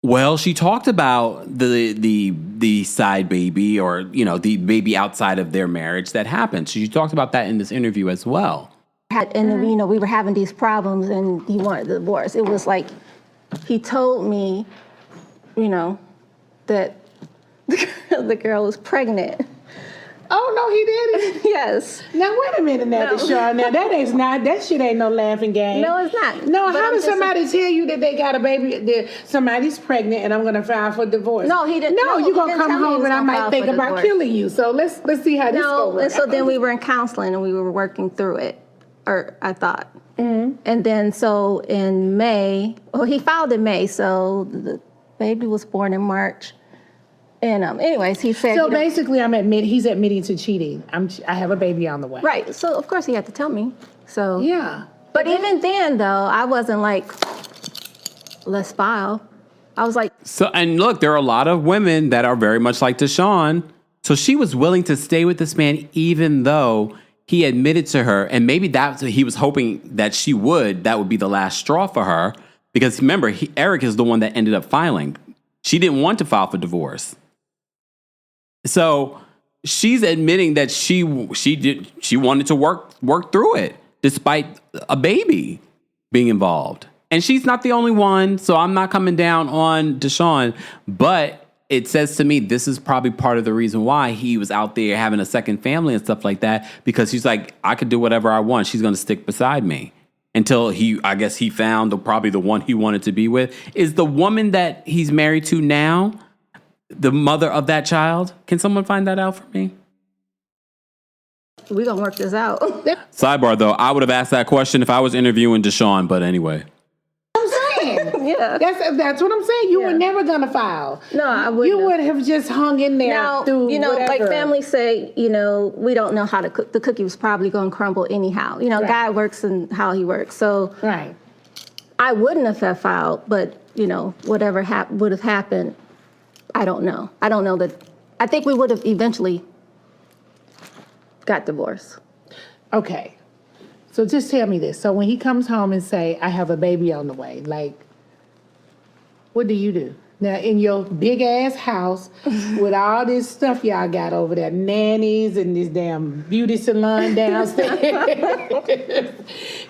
Well, she talked about the side baby or, the baby outside of their marriage that happened. So she talked about that in this interview as well. And, we were having these problems and he wanted the divorce. It was like he told me, that the girl was pregnant. Oh, no, he didn't? Yes. Now, wait a minute now, DeShawn. Now, that shit ain't no laughing game. No, it's not. No, how does somebody tell you that they got a baby, that somebody's pregnant and I'm going to file for divorce? No, he didn't. No, you're going to come home and I might think about killing you. So let's see how this goes. No, and so then we were in counseling and we were working through it, or I thought. Mm-hmm. And then so in May, he filed in May, so the baby was born in March. And anyways, he said... So basically, he's admitting to cheating. I have a baby on the way. Right. So, of course, he had to tell me. So yeah. But even then, though, I wasn't like, let's file. I was like... So, and look, there are a lot of women that are very much like DeShawn. So she was willing to stay with this man even though he admitted to her. And maybe he was hoping that that would be the last straw for her. Because remember, Eric is the one that ended up filing. She didn't want to file for divorce. So she's admitting that she wanted to work through it despite a baby being involved. And she's not the only one, so I'm not coming down on DeShawn, but it says to me this is probably part of the reason why he was out there having a second family and stuff like that, because he's like, I could do whatever I want. She's going to stick beside me until he found probably the one he wanted to be with. Is the woman that he's married to now the mother of that child? Can someone find that out for me? We're going to work this out. Sidebar, though, I would have asked that question if I was interviewing DeShawn, but anyway. I'm saying. Yeah. That's what I'm saying. You were never going to file. No, I wouldn't. You would have just hung in there through whatever. Like families say, we don't know how to cook. The cookie was probably going to crumble anyhow. Right. God works and how he works. So right. I wouldn't have filed, but, whatever would have happened, I don't know. I don't know that. I think we would have eventually got divorced. Okay. So just tell me this. So when he comes home and say, I have a baby on the way, like, what do you do? Now, in your big-ass house with all this stuff y'all got over there, nannies and this damn beauty salon downstairs,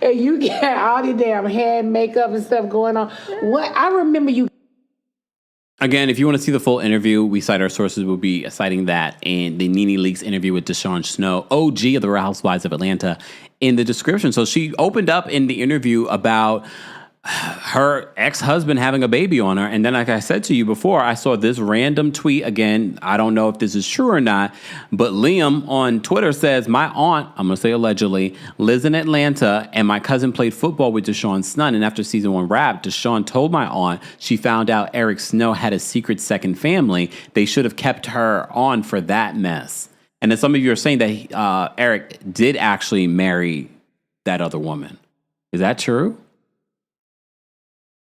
and you got all the damn hair and makeup and stuff going on. What I remember you... Again, if you want to see the full interview, we cite our sources. We'll be citing that in the Nene Leaks interview with DeShawn Snow, OG of the Real Housewives of Atlanta, in the description. So she opened up in the interview about her ex-husband having a baby on her. And then, like I said to you before, I saw this random tweet. Again, I don't know if this is true or not, but Liam on Twitter says, my aunt, I'm going to say allegedly, lives in Atlanta, and my cousin played football with DeShawn Snow. And after season 1 wrapped, DeShawn told my aunt she found out Eric Snow had a secret second family. They should have kept her on for that mess. And then some of you are saying that Eric did actually marry that other woman. Is that true?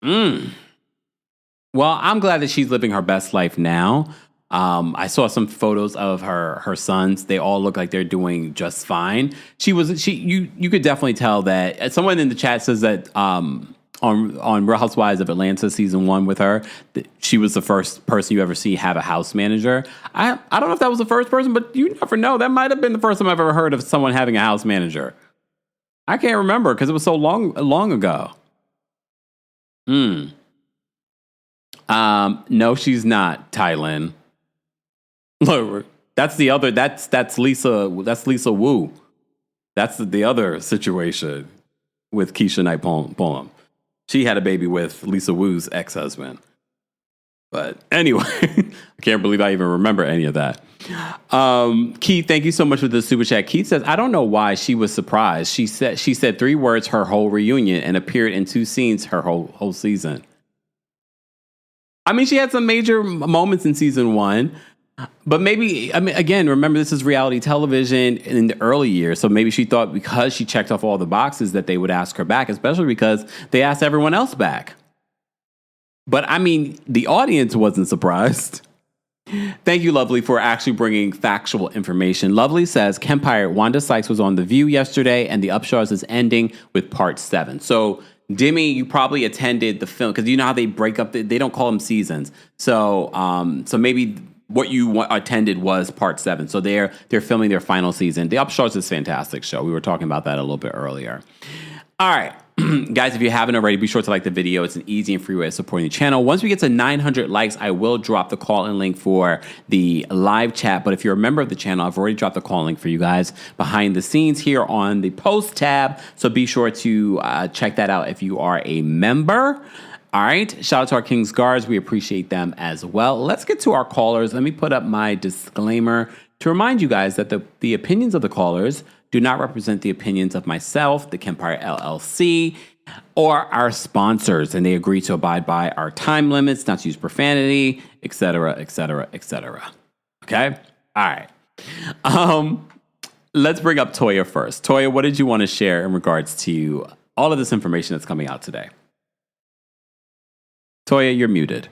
Well, I'm glad that she's living her best life now. I saw some photos of her sons. They all look like they're doing just fine. You could definitely tell that. Someone in the chat says that on Real Housewives of Atlanta season 1 with her, she was the first person you ever see have a house manager. I don't know if that was the first person, but you never know. That might have been the first time I've ever heard of someone having a house manager. I can't remember because it was so long ago. No, she's not, Thailand. Look, that's the other. That's Lisa. That's Lisa Wu. That's the other situation with Keisha Knight Pullum. She had a baby with Lisa Wu's ex-husband. But anyway, I can't believe I even remember any of that. Keith, thank you so much for the super chat. Keith says, I don't know why she was surprised. She said 3 words her whole reunion and appeared in 2 scenes her whole season. I mean, she had some major moments in season 1, but maybe, I mean, again, remember this is reality television in the early years. So maybe she thought because she checked off all the boxes that they would ask her back, especially because they asked everyone else back. But I mean, the audience wasn't surprised. Thank you, Lovely, for actually bringing factual information. Lovely says, Kempire, Wanda Sykes was on The View yesterday, and the Upshaws is ending with part 7. So, Demi, you probably attended the film, because you know how they break up, they don't call them seasons. So maybe what you attended was part 7. So they're filming their final season. The Upshaws is a fantastic show. We were talking about that a little bit earlier. All right. Guys, if you haven't already, be sure to like the video. It's an easy and free way of supporting the channel. Once we get to 900 likes, I will drop the call-in link for the live chat. But if you're a member of the channel, I've already dropped the call link for you guys behind the scenes here on the post tab. So be sure to check that out if you are a member. All right. Shout out to our King's Guards. We appreciate them as well. Let's get to our callers. Let me put up my disclaimer to remind you guys that the opinions of the callers do not represent the opinions of myself, TheKempire LLC, or our sponsors, and they agree to abide by our time limits, not to use profanity, etc., etc., etc. Okay? All right. Let's bring up Toya first. Toya, what did you want to share in regards to all of this information that's coming out today? Toya, you're muted.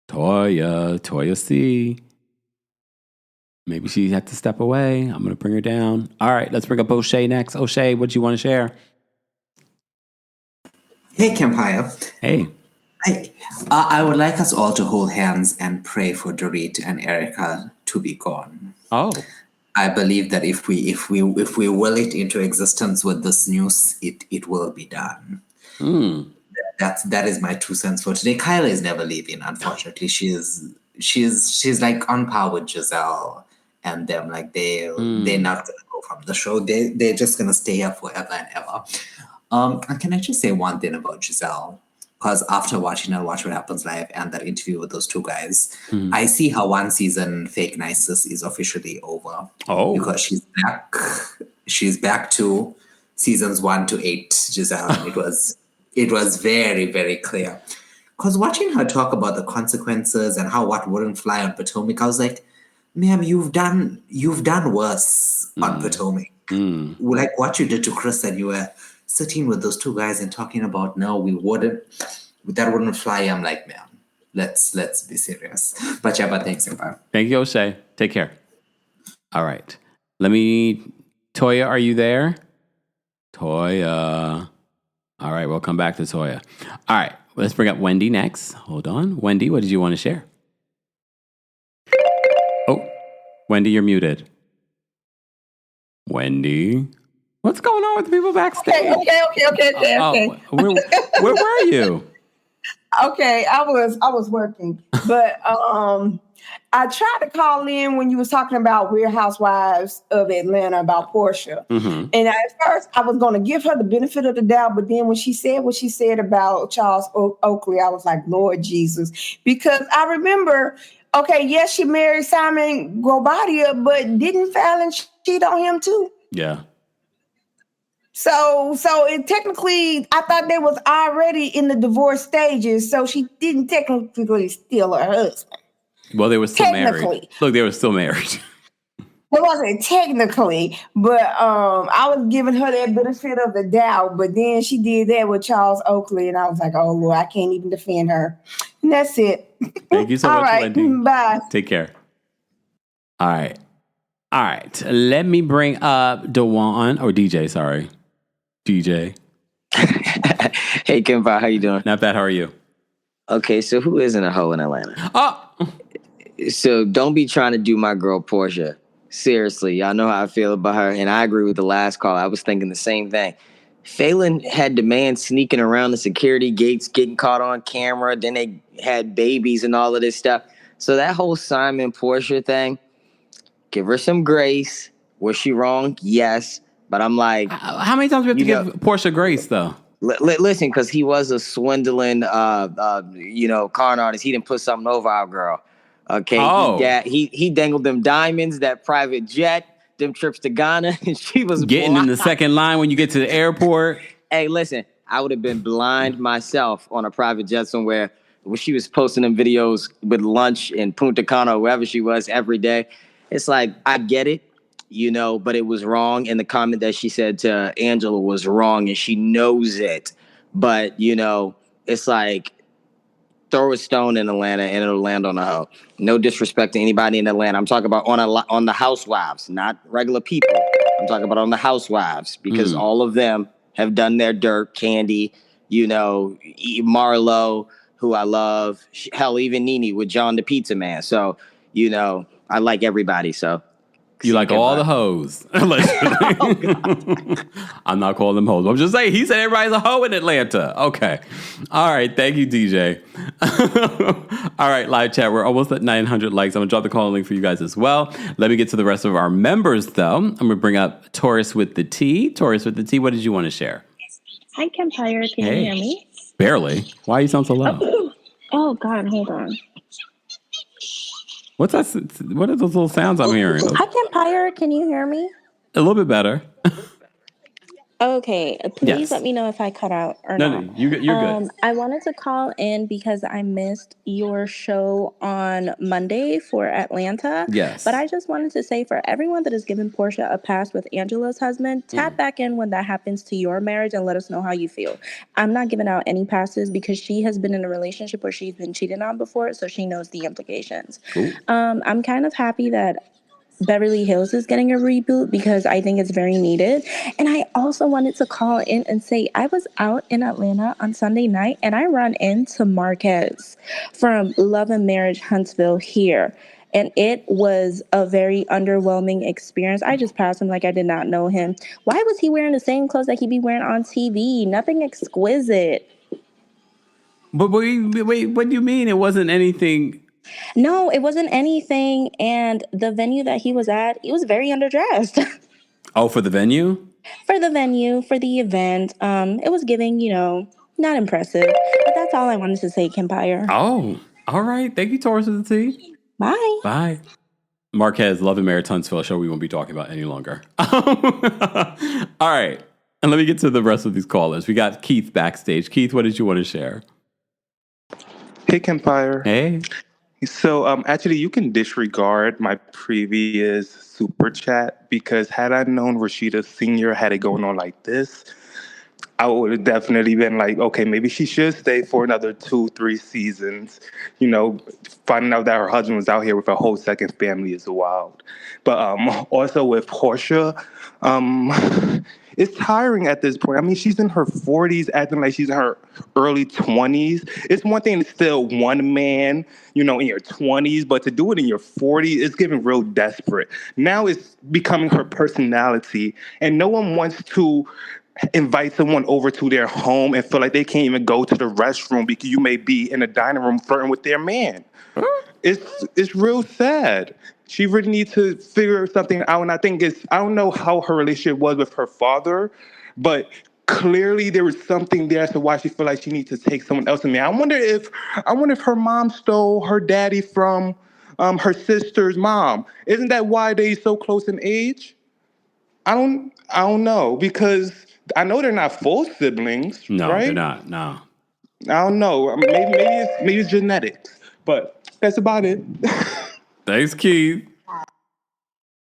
Toya C. Maybe she had to step away. I'm going to bring her down. All right, let's bring up O'Shea next. O'Shea, what do you want to share? Hey, Kempire. Hey. I would like us all to hold hands and pray for Dorit and Erica to be gone. Oh. I believe that if we will it into existence with this news, it will be done. That is my 2 cents for today. Kyla is never leaving, unfortunately. She's like on par with Giselle and them. Like they're not gonna go from the show. They're just gonna stay here forever and ever. And can I just say one thing about Giselle? Because after watching her Watch What Happens Live and that interview with those 2 guys, I see how 1 season fake niceness is officially over. Oh, because she's back. She's back to seasons 1 to 8, Giselle. And it was very, very clear. Because watching her talk about the consequences and how what wouldn't fly on Potomac, I was like, ma'am, you've done worse on Potomac. Like what you did to Chris, and you were sitting with those 2 guys and talking about, no, that wouldn't fly. I'm like, ma'am, let's be serious. But thanks, Empire. Thank you, O'Shea. Take care. All right. Toya, are you there? Toya. All right, we'll come back to Toya. All right, let's bring up Wendy next. Hold on. Wendy, what did you want to share? Oh, Wendy, you're muted. Wendy, what's going on with the people backstage? Okay. Where were you? Okay, I was working, but I tried to call in when you was talking about Real Housewives of Atlanta about Porsha, and at first I was going to give her the benefit of the doubt, but then when she said what she said about Charles Oakley, I was like, Lord Jesus, because I remember. Okay, yes, she married Simon Grobadia, but didn't Fallon cheat on him too? Yeah. So it technically, I thought they was already in the divorce stages, so she didn't technically steal her husband. Well, they were still married. Look, they were still married. It wasn't technically, but I was giving her that benefit of the doubt. But then she did that with Charles Oakley, and I was like, "Oh Lord, I can't even defend her." And that's it. Thank you so All much, right, Wendy. bye. Take care. All right. Let me bring up DeJuan or DJ. Sorry, DJ. Hey, Kempire, how you doing? Not bad. How are you? Okay, so who isn't a hoe in Atlanta? Oh, So don't be trying to do my girl Porsha. Seriously, y'all know how I feel about her, and I agree with the last call. I was thinking the same thing. Phelan had the man sneaking around the security gates, getting caught on camera. Then they had babies and all of this stuff. So that whole Simon Porsha thing, give her some grace. Was she wrong? Yes. But I'm like, how many times do we have to give Porsha grace, though? Listen, because he was a swindling, con artist. He didn't put something over our girl. Okay, he dangled them diamonds, that private jet, them trips to Ghana, and she was getting in the second line when you get to the airport. Hey, listen, I would have been blind myself on a private jet somewhere when she was posting them videos with lunch in Punta Cana or wherever she was every day. It's like, I get it, but it was wrong. And the comment that she said to Angela was wrong, and she knows it. But, it's like, throw a stone in Atlanta and it'll land on a hoe. No disrespect to anybody in Atlanta. I'm talking about on the Housewives, not regular people. I'm talking about on the Housewives because all of them have done their dirt. Candy, Marlo, who I love. Hell, even Nene with John the Pizza Man. So, I like everybody. So. You like all the hoes. I'm not calling them hoes. I'm just saying, he said everybody's a hoe in Atlanta. Okay. All right. Thank you, DJ. All right, live chat. We're almost at 900 likes. I'm going to drop the call link for you guys as well. Let me get to the rest of our members, though. I'm going to bring up Taurus with the T. Taurus with the T, what did you want to share? Hi, Kempire. Can you hear me? Barely. Why you sound so loud? Oh, God. Hold on. What's that? What are those little sounds I'm hearing? Hi, Kempire. Can you hear me? A little bit better. Okay. Please let me know if I cut out or not. No, you're good. I wanted to call in because I missed your show on Monday for Atlanta. Yes. But I just wanted to say for everyone that has given Porsha a pass with Angela's husband, tap back in when that happens to your marriage and let us know how you feel. I'm not giving out any passes because she has been in a relationship where she's been cheated on before, so she knows the implications. I'm kind of happy that Beverly Hills is getting a reboot because I think it's very needed. And I also wanted to call in and say I was out in Atlanta on Sunday night and I ran into Marquez from Love and Marriage Huntsville here. And it was a very underwhelming experience. I just passed him like I did not know him. Why was he wearing the same clothes that he'd be wearing on TV? Nothing exquisite. But wait, what do you mean it wasn't anything? No, it wasn't anything. And the venue that he was at, he was very underdressed. Oh, for the venue? For the venue, for the event. It was giving, not impressive. But that's all I wanted to say, Kempire. Oh, all right. Thank you, Taurus of the T. Bye. Bye. Marquez, Love and Marriage Huntsville show we won't be talking about any longer. All right. And let me get to the rest of these callers. We got Keith backstage. Keith, what did you want to share? Hey, Kempire. Hey. So, actually, you can disregard my previous super chat because had I known Rashida Sr. had it going on like this, I would have definitely been like, okay, maybe she should stay for another 2-3 seasons. Finding out that her husband was out here with a whole second family is wild. But also with Porsha, it's tiring at this point. I mean, she's in her 40s, acting like she's in her early 20s. It's one thing to still one man, in your 20s, but to do it in your 40s, it's getting real desperate. Now it's becoming her personality, and no one wants to invite someone over to their home and feel like they can't even go to the restroom because you may be in the dining room flirting with their man. It's real sad. She really needs to figure something out. And I don't know how her relationship was with her father, but clearly there was something there as to why she felt like she needs to take someone else in there. I wonder if her mom stole her daddy from her sister's mom. Isn't that why they so close in age? I don't know, because I know they're not full siblings. No, right? They're not. No. I don't know. Maybe it's genetics, but that's about it. Thanks, Keith.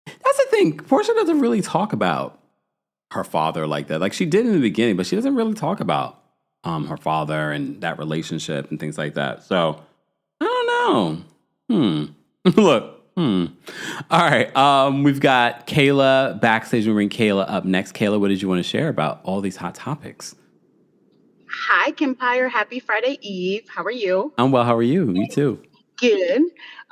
That's the thing. Porsha doesn't really talk about her father like that. Like she did in the beginning, but she doesn't really talk about her father and that relationship and things like that. So I don't know. Look. All right. We've got Kayla backstage. We'll bring Kayla up next. Kayla, what did you want to share about all these hot topics? Hi, Kempire. Happy Friday Eve. How are you? I'm well. How are you? You too. Good.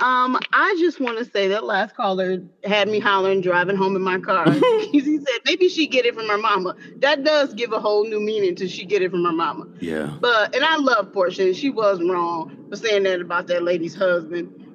I just want to say that last caller had me hollering driving home in my car. He said maybe she get it from her mama. That does give a whole new meaning to she get it from her mama. Yeah. And I love Porsha, and she was wrong for saying that about that lady's husband.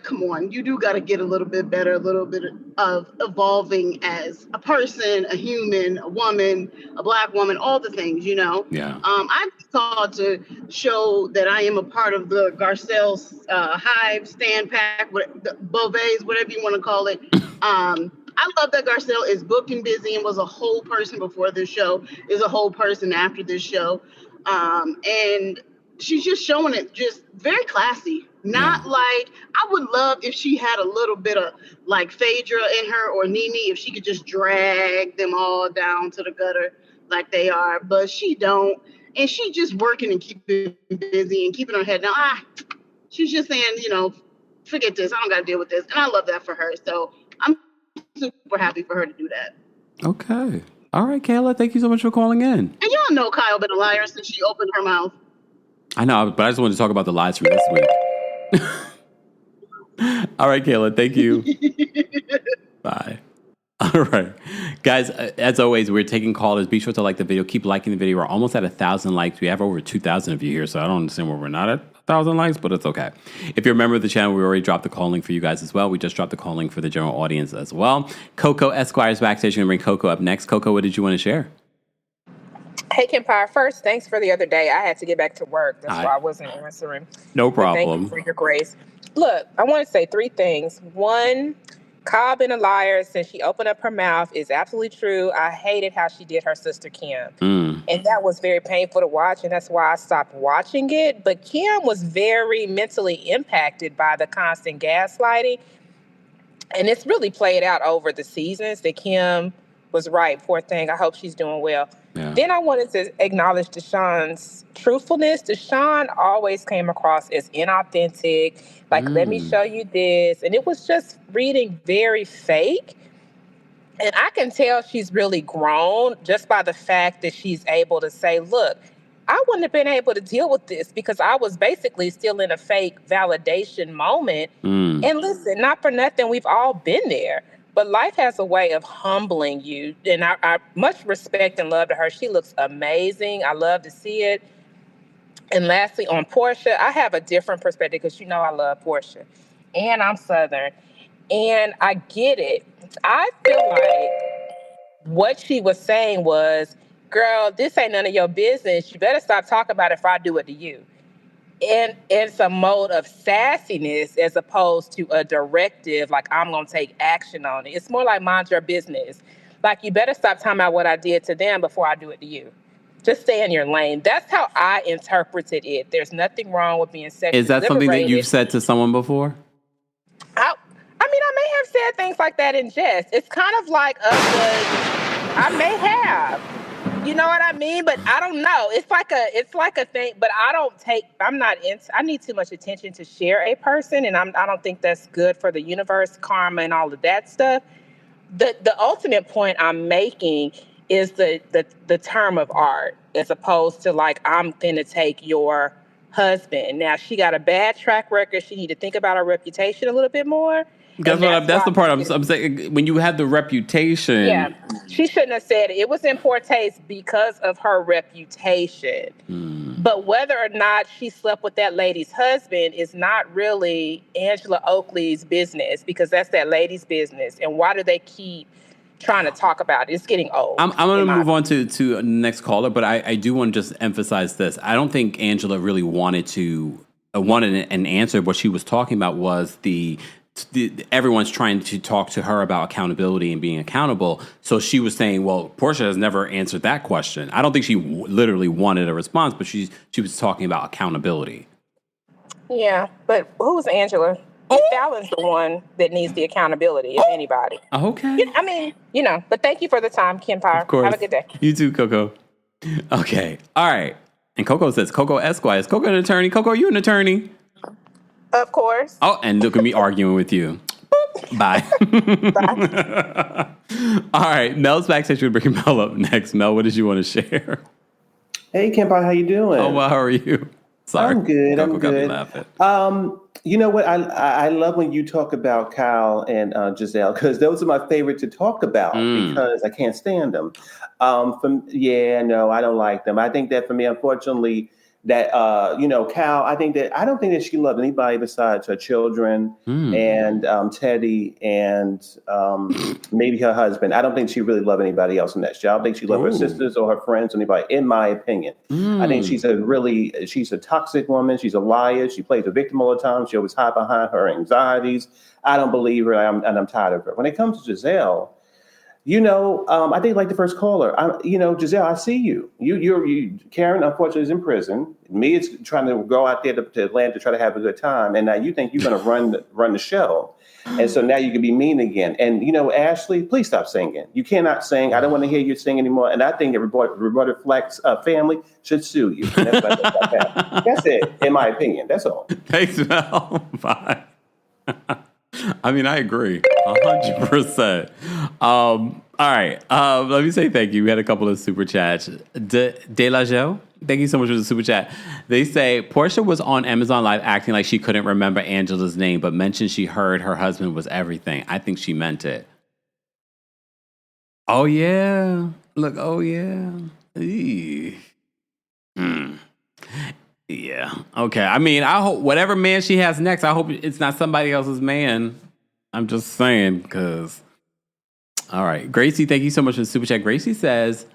Come on, you do got to get a little bit better, a little bit of evolving as a person, a human, a woman, a Black woman, all the things, Yeah. I called to show that I am a part of the Garcelle Hive stand pack, the Beauvais, whatever you want to call it. I love that Garcelle is booked and busy and was a whole person before this show, is a whole person after this show. And she's just showing it just very classy. Not like, I would love if she had a little bit of like Phaedra in her or Nene, if she could just drag them all down to the gutter like they are, but she don't. And she just working and keeping busy and keeping her head down. She's just saying, forget this. I don't got to deal with this. And I love that for her. So I'm super happy for her to do that. Okay. All right, Kayla, thank you so much for calling in. And y'all know Kyle been a liar since she opened her mouth. I know, but I just wanted to talk about the lies from this week. All right, Kayla, thank you. Bye. All right. Guys, as always, we're taking callers. Be sure to like the video. Keep liking the video. We're almost at 1,000 likes. We have over 2,000 of you here, so I don't understand why we're not at 1,000 likes, but it's okay. If you're a member of the channel, we already dropped the call link for you guys as well. We just dropped the call link for the general audience as well. Coco Esquire's backstage. We're going to bring Coco up next. Coco, what did you want to share? Hey, Kempire. First, thanks for the other day. I had to get back to work. That's why I wasn't answering. No problem. Thank you for your grace. Look, I want to say 3 things. 1, Kyle been a liar since she opened up her mouth is absolutely true. I hated how she did her sister Kim. And that was very painful to watch, and that's why I stopped watching it. But Kim was very mentally impacted by the constant gaslighting. And it's really played out over the seasons that Kim was right. Poor thing. I hope she's doing well. Yeah. Then I wanted to acknowledge DeShawn's truthfulness. DeShawn always came across as inauthentic. Like, let me show you this. And it was just reading very fake. And I can tell she's really grown just by the fact that she's able to say, look, I wouldn't have been able to deal with this because I was basically still in a fake validation moment. And listen, not for nothing, we've all been there. But life has a way of humbling you. And I much respect and love to her. She looks amazing. I love to see it. And lastly, on Porsha, I have a different perspective because I love Porsha. And I'm Southern. And I get it. I feel like what she was saying was, girl, this ain't none of your business. You better stop talking about it if I do it to you. And it's a mode of sassiness as opposed to a directive, like I'm going to take action on it. It's more like mind your business. Like, you better stop talking about what I did to them before I do it to you. Just stay in your lane. That's how I interpreted it. There's nothing wrong with being sexually Is that something that you've said to someone before? I may have said things like that in jest. It's kind of like I may have. You know what I mean? But I don't know. It's like a thing, but I need too much attention to share a person, and I don't think that's good for the universe, karma, and all of that stuff. The ultimate point I'm making is the term of art, as opposed to like, I'm gonna take your husband. Now, she got a bad track record. She need to think about her reputation a little bit more. That's the part I'm saying. When you have the reputation, yeah, she shouldn't have said it. It was in poor taste because of her reputation. But whether or not she slept with that lady's husband is not really Angela Oakley's business, because that's that lady's business. And why do they keep trying to talk about it? It's getting old. I'm going to move on to the next caller, but I do want to just emphasize this. I don't think Angela really wanted an answer. What she was talking about was everyone's trying to talk to her about accountability and being accountable. So she was saying, well, Porsha has never answered that question. I don't think she literally wanted a response, but she was talking about accountability. Yeah, but who's Angela? Fallon's the one that needs the accountability, if anybody. Okay. I mean, but thank you for the time, Kempire. Of course. Have a good day. You too, Coco. Okay. All right. And Coco says, Coco Esquire. Is Coco an attorney? Coco, are you an attorney? Of course. Oh, and look at me arguing with you. Bye. Bye. All right. Mel's backstage. We're bringing Mel up next. Mel, what did you want to share? Hey, Kempire, how you doing? Oh, well, how are you? Sorry. I'm good. Coco I'm got me good. laughing. You know what? I love when you talk about Kyle and Giselle, because those are my favorite to talk about because I can't stand them. No, I don't like them. I think that for me, unfortunately, that Kyle, I don't think that she loved anybody besides her children and Teddy and maybe her husband. I don't think she really loved anybody else in that show. I don't think she loved her sisters or her friends or anybody, in my opinion. I think she's a toxic woman. She's a liar. She plays a victim all the time. She always hides behind her anxieties. I don't believe her, and I'm tired of her. When it comes to Giselle, I think like the first caller, Giselle, I see you. Karen, unfortunately, is in prison. Me is trying to go out there to Atlanta to try to have a good time. And now you think you're going to run the show. And so now you can be mean again. And, Ashley, please stop singing. You cannot sing. I don't want to hear you sing anymore. And I think that Roberta Flack's family should sue you. And that's what I think about that. That's it, in my opinion. That's all. Thanks, Mel. Bye. I mean, I agree 100%. All right. Let me say thank you. We had a couple of super chats. De La Jo, thank you so much for the super chat. They say Porsha was on Amazon Live acting like she couldn't remember Angela's name, but mentioned she heard her husband was everything. I think she meant it. Oh, yeah. Look, oh, yeah. Yeah. Okay. I mean, I hope whatever man she has next, I hope it's not somebody else's man. I'm just saying, because. All right. Gracie, thank you so much for the super chat. Gracie says,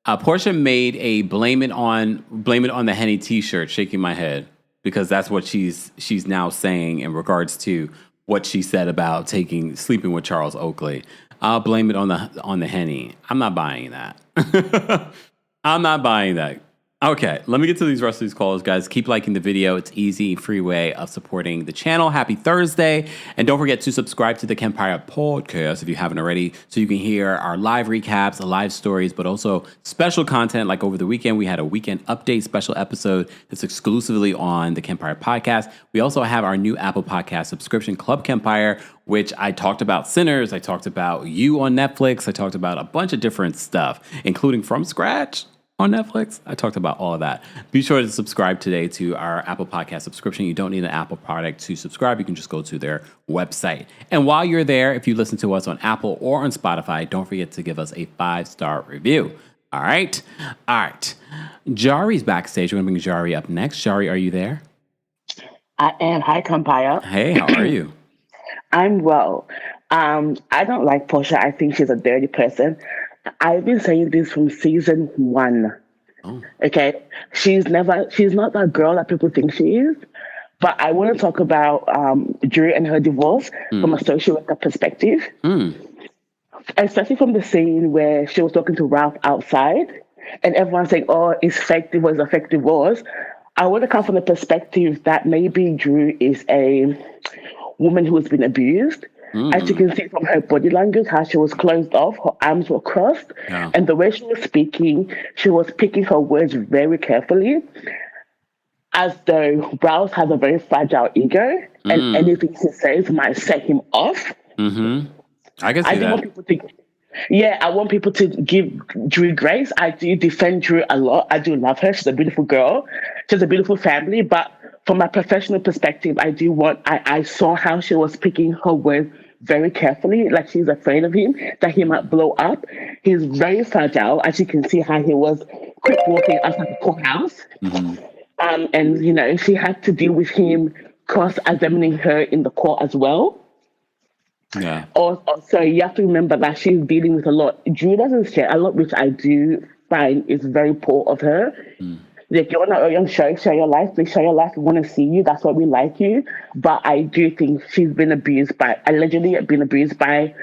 Porsha made a blame it on the Henny t-shirt, shaking my head, because that's what she's now saying in regards to what she said about sleeping with Charles Oakley. I'll blame it on the Henny. I'm not buying that. I'm not buying that. Okay, let me get to these rest of these calls, guys. Keep liking the video. It's easy, free way of supporting the channel. Happy Thursday. And don't forget to subscribe to the Kempire podcast if you haven't already, so you can hear our live recaps, live stories, but also special content. Like over the weekend, we had a weekend update special episode that's exclusively on the Kempire podcast. We also have our new Apple Podcast subscription, Club Kempire, which I talked about Sinners. I talked about You on Netflix. I talked about a bunch of different stuff, including From Scratch on Netflix. I talked about all of that. Be sure to subscribe today to our Apple Podcast subscription. You don't need an Apple product to subscribe. You can just go to their website. And while you're there, if you listen to us on Apple or on Spotify, don't forget to give us a 5-star review. All right. Jari's backstage. We're going to bring Jari up next. Jari, are you there? I am. Hi, Kempire. Hey, how are you? I'm well. I don't like Porsha. I think she's a dirty person. I've been saying this from season 1. Oh. Okay, she's not that girl that people think she is. But I want to talk about Drew and her divorce from a social worker perspective, especially from the scene where she was talking to Ralph outside, and everyone's saying, "Oh, it's fake divorce, a fake divorce." I want to come from the perspective that maybe Drew is a woman who has been abused. As you can see from her body language, how she was closed off, her arms were crossed, and the way she was speaking, she was picking her words very carefully, as though Rouse has a very fragile ego, and anything he says might set him off. I can see that. I want people to give Drew grace. I do defend Drew a lot. I do love her. She's a beautiful girl. She has a beautiful family. But from a professional perspective, I saw how she was picking her words very carefully, like she's afraid of him, that he might blow up. He's very fragile. As you can see how he was quick walking outside the courthouse. And, you know, she had to deal with him cross-examining her in the court as well. Yeah. Also, you have to remember that she's dealing with a lot. Drew doesn't share a lot, which I do find is very poor of her. Like, you want to share your life, please share your life. We want to see you. That's why we like you. But I do think she's been allegedly been abused by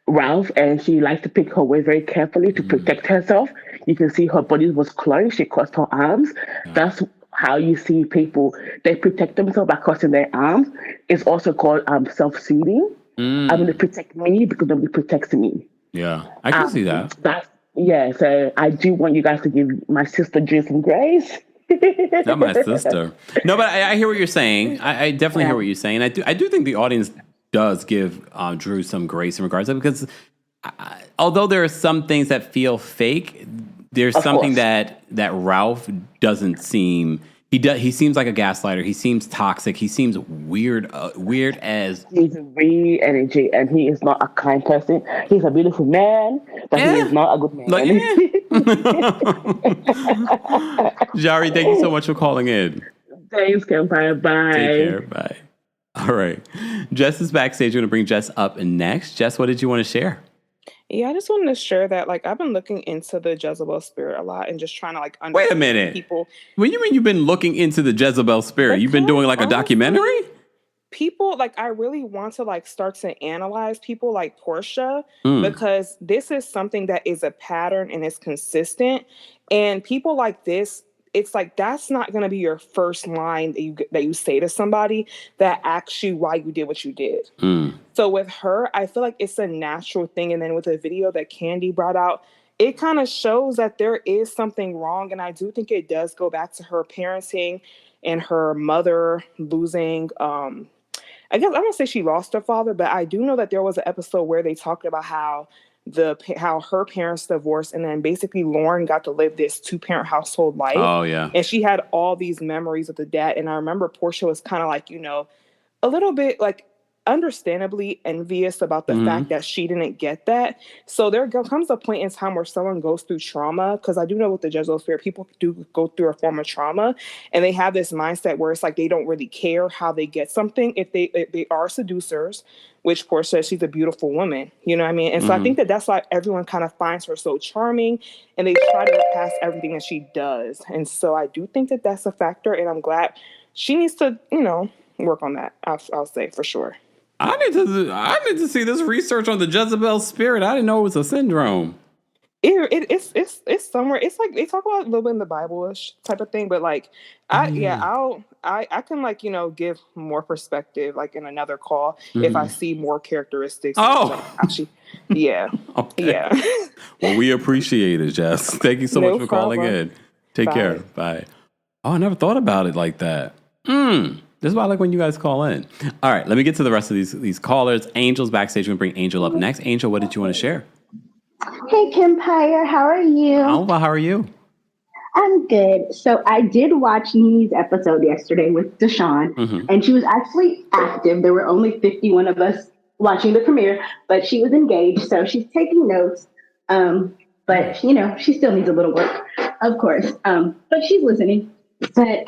Ralph, and she likes to pick her way very carefully to protect herself. You can see her body was closed. She crossed her arms. That's how you see people. They protect themselves by crossing their arms. It's also called self-soothing. I'm going to protect me because nobody protects me. Yeah, I can see that. So I do want you guys to give my sister Drew some grace. Not my sister. No, but I hear what you're saying. I definitely hear what you're saying. I do think the audience does give Drew some grace in regards to that, because although there are some things that feel fake, there's something that Ralph doesn't seem... He seems like a gaslighter. He seems toxic. He seems weird as... He's weird energy, and he is not a kind person. He's a beautiful man, but he is not a good man. Jari, thank you so much for calling in. Thanks, Kempire. Bye. Take care. Bye. All right. Jess is backstage. We're going to bring Jess up next. Jess, what did you want to share? Yeah, I just wanted to share that, like, I've been looking into the Jezebel spirit a lot and just trying to, like, understand Wait a minute. people. What do you mean you've been looking into the Jezebel spirit? You've been doing, like, a documentary? People, like, I really want to, like, start to analyze people like Porsha, because this is something that is a pattern and is consistent. And people like this, it's like, that's not going to be your first line that you say to somebody that asks you why you did what you did. So with her, I feel like it's a natural thing. And then with the video that Candy brought out, it kind of shows that there is something wrong. And I do think it does go back to her parenting and her mother losing, I guess I don't say she lost her father, but I do know that there was an episode where they talked about how her parents divorced, and then basically Lauren got to live this 2-parent household life. Oh, yeah. And she had all these memories of the dad. And I remember Porsha was kind of like, you know, a little bit like understandably envious about the fact that she didn't get that. So there comes a point in time where someone goes through trauma, because I do know with the Jezebel spirit, people do go through a form of trauma, and they have this mindset where it's like they don't really care how they get something if they are seducers, which Porsche says she's a beautiful woman, you know what I mean? And so I think that's why everyone kind of finds her so charming, and they try to look past everything that she does. And so I do think that that's a factor, and I'm glad she needs to, you know, work on that. I'll say for sure. I need to see this research on the Jezebel spirit. I didn't know it was a syndrome. It's somewhere. It's like they talk about a little bit in the Bible-ish type of thing, but like I can, like, you know, give more perspective like in another call if I see more characteristics. Actually, yeah. Okay. Yeah. Well, we appreciate it, Jess. Thank you so much for calling in. Take care. Bye. Oh, I never thought about it like that. This is why I like when you guys call in. All right, let me get to the rest of these callers. Angel's backstage. We're going to bring Angel up next. Angel, what did you want to share? Hey, Kempire. How are you? Oh, well, how are you? I'm good. So I did watch Nene's episode yesterday with DeShawn, and she was actually active. There were only 51 of us watching the premiere, but she was engaged, so she's taking notes. But, you know, she still needs a little work, of course. But she's listening. But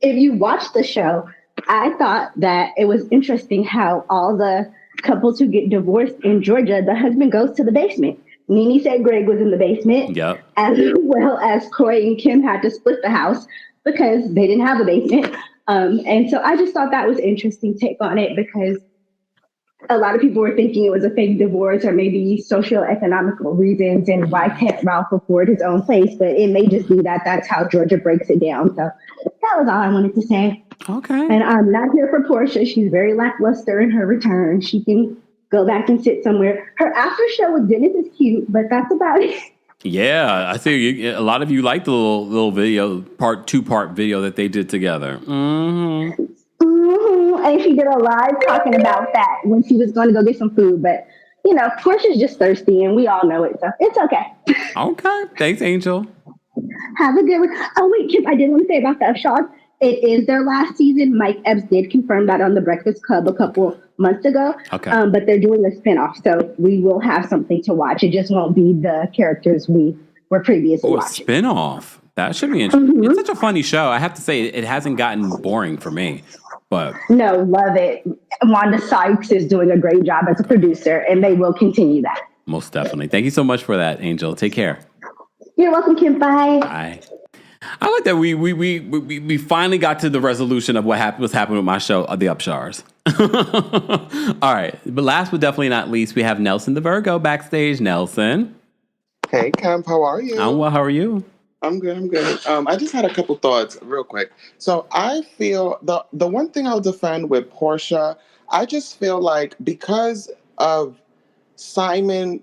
if you watch the show, I thought that it was interesting how all the couples who get divorced in Georgia, the husband goes to the basement. Nene said Greg was in the basement, as well as Corey and Kim had to split the house because they didn't have a basement. And so I just thought that was an interesting take on it, because a lot of people were thinking it was a fake divorce or maybe socioeconomical reasons and why can't Ralph afford his own place, but it may just be that that's how Georgia breaks it down. So that was all I wanted to say. Okay. And I'm not here for Porsha. She's very lackluster in her return. She can go back and sit somewhere. Her after show with Dennis is cute, but that's about it. Yeah, I see. A lot of you like the little video, two-part video that they did together. Mm-hmm. Mm-hmm. And she did a live talking about that when she was going to go get some food. But, you know, Portia's just thirsty, and we all know it, so it's okay. Okay. Thanks, Angel. Have a good one. Oh, wait, Kip, I did want to say about the Upshaws. It is their last season. Mike Epps did confirm that on the Breakfast Club a couple months ago. Okay. But they're doing a spinoff, so we will have something to watch. It just won't be the characters we were previously watching. A spinoff. That should be interesting. Mm-hmm. It's such a funny show. I have to say, it hasn't gotten boring for me. But no, love it. Wanda Sykes is doing a great job as a producer, and they will continue that. Most definitely. Thank you so much for that, Angel. Take care. You're welcome, Kim. Bye. Bye. I like that we finally got to the resolution of was happening with my show, The Upshaws. All right. But last but definitely not least, we have Nelson the Virgo backstage. Nelson. Hey, Kemp. How are you? I'm well. How are you? I'm good. I just had a couple thoughts real quick. So I feel the one thing I'll defend with Porsha, I just feel like because of Simon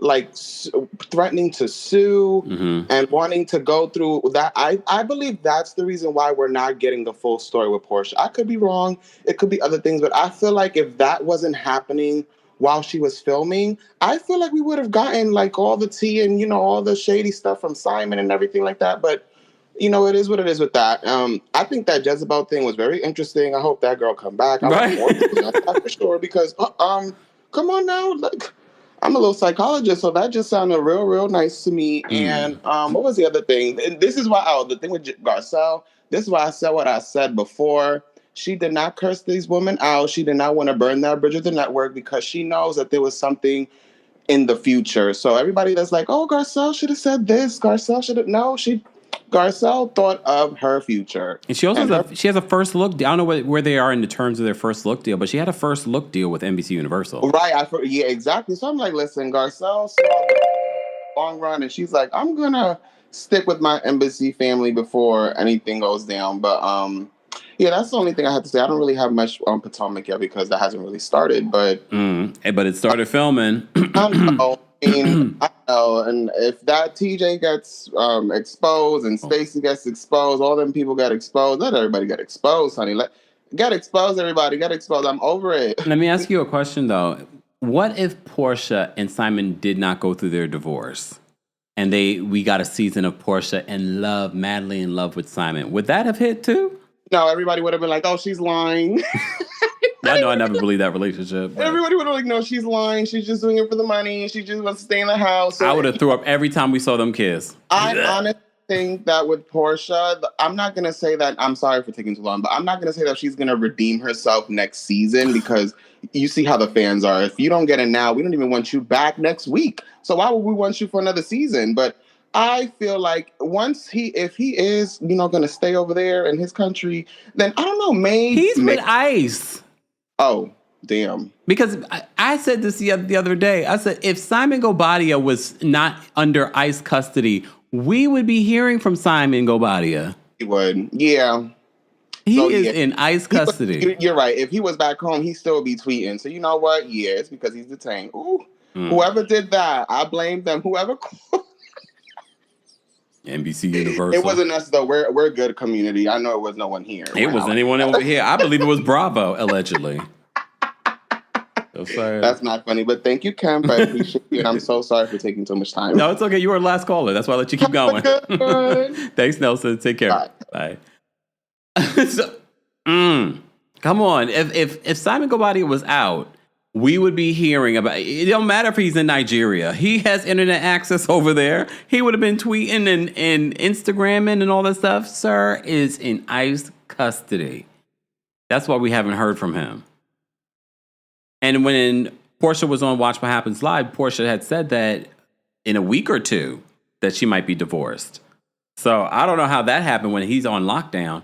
threatening to sue and wanting to go through that, I believe that's the reason why we're not getting the full story with Porsha. I could be wrong. It could be other things, but I feel like if that wasn't happening while she was filming, I feel like we would have gotten like all the tea and, you know, all the shady stuff from Simon and everything like that. But, you know, it is what it is with that. I think that Jezebel thing was very interesting. I hope that girl come back. I want more to that for sure, because come on now, like, I'm a little psychologist, so that just sounded real nice to me. And what was the other thing? And this is why, the thing with Garcelle, this is why I said what I said before. She did not curse these women out. She did not want to burn that bridge with the network because she knows that there was something in the future. So everybody that's like, oh, Garcelle should have said this. Garcelle should have. No, Garcelle thought of her future. And she also has a first look. I don't know where they are in the terms of their first look deal, but she had a first look deal with NBC Universal. Right. Yeah, exactly. So I'm like, listen, Garcelle saw the long run, and she's like, I'm going to stick with my embassy family before anything goes down. But, yeah, that's the only thing I have to say. I don't really have much on Potomac yet because that hasn't really started. But but it started filming. I know. And if that TJ gets exposed and Stacey gets exposed, all them people got exposed. Let everybody get exposed, honey. Get exposed, everybody. Get exposed. I'm over it. Let me ask you a question, though. What if Porsha and Simon did not go through their divorce? And we got a season of Porsha madly in love with Simon. Would that have hit too? No, everybody would have been like, oh, she's lying. I know I never believed that relationship. But everybody would have been like, no, she's lying. She's just doing it for the money. She just wants to stay in the house. I would have threw up every time we saw them kiss. I honestly think that with Porsha, I'm not going to say that, I'm sorry for taking too long, but I'm not going to say that she's going to redeem herself next season because you see how the fans are. If you don't get it now, we don't even want you back next week. So why would we want you for another season? But I feel like if he is, you know, going to stay over there in his country, then I don't know, maybe he's with ICE. Oh, damn. Because I said this the other day. I said if Simon Gobadia was not under ICE custody, we would be hearing from Simon Gobadia. He would, yeah. He is in ICE custody. You're right. If he was back home, he still would be tweeting. So you know what? Yeah, it's because he's detained. Ooh, whoever did that, I blame them. Whoever. NBC Universal. It wasn't us though. We're a good community. I know it was no one here. It was anyone over here. I believe it was Bravo, allegedly. That's not funny, but thank you, Kemp. I appreciate you, and I'm so sorry for taking so much time. No, it's okay. You were the last caller. That's why I let you keep going. Thanks, Nelson. Take care. Bye. Come on. If Simon Gobadia was out, we would be hearing about it. It don't matter if he's in Nigeria. He has internet access over there. He would have been tweeting and Instagramming and all that stuff. Sir is in ICE custody. That's why we haven't heard from him. And when Porsha was on Watch What Happens Live, Porsha had said that in a week or two that she might be divorced. So I don't know how that happened when he's on lockdown.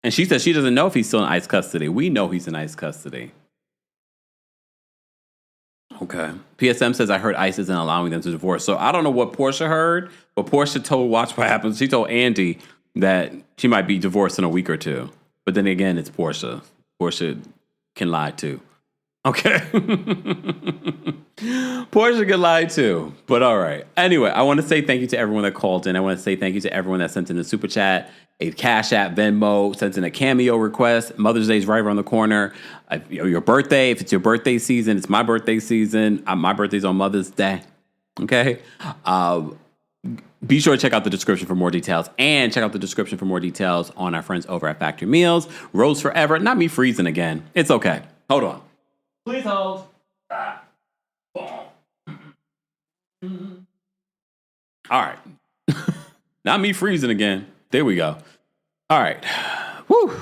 And she said she doesn't know if he's still in ICE custody. We know he's in ICE custody. Okay. PSM says, I heard ICE isn't allowing them to divorce. So I don't know what Porsha heard, but Porsha told Watch What Happens. She told Andy that she might be divorced in a week or two. But then again, it's Porsha. Porsha can lie too. Okay. Porsha could lie too, but all right. Anyway, I want to say thank you to everyone that called in. I want to say thank you to everyone that sent in a super chat, a Cash App, Venmo, sent in a Cameo request. Mother's Day is right around the corner. Your birthday, if it's your birthday season, it's my birthday season. My birthday's on Mother's Day. Okay. Be sure to check out the description for more details, and check out the description for more details on our friends over at Factory Meals. Rose Forever. Not me freezing again. It's okay. Hold on. Please hold. All right. Not me freezing again. There we go. All right. Whew.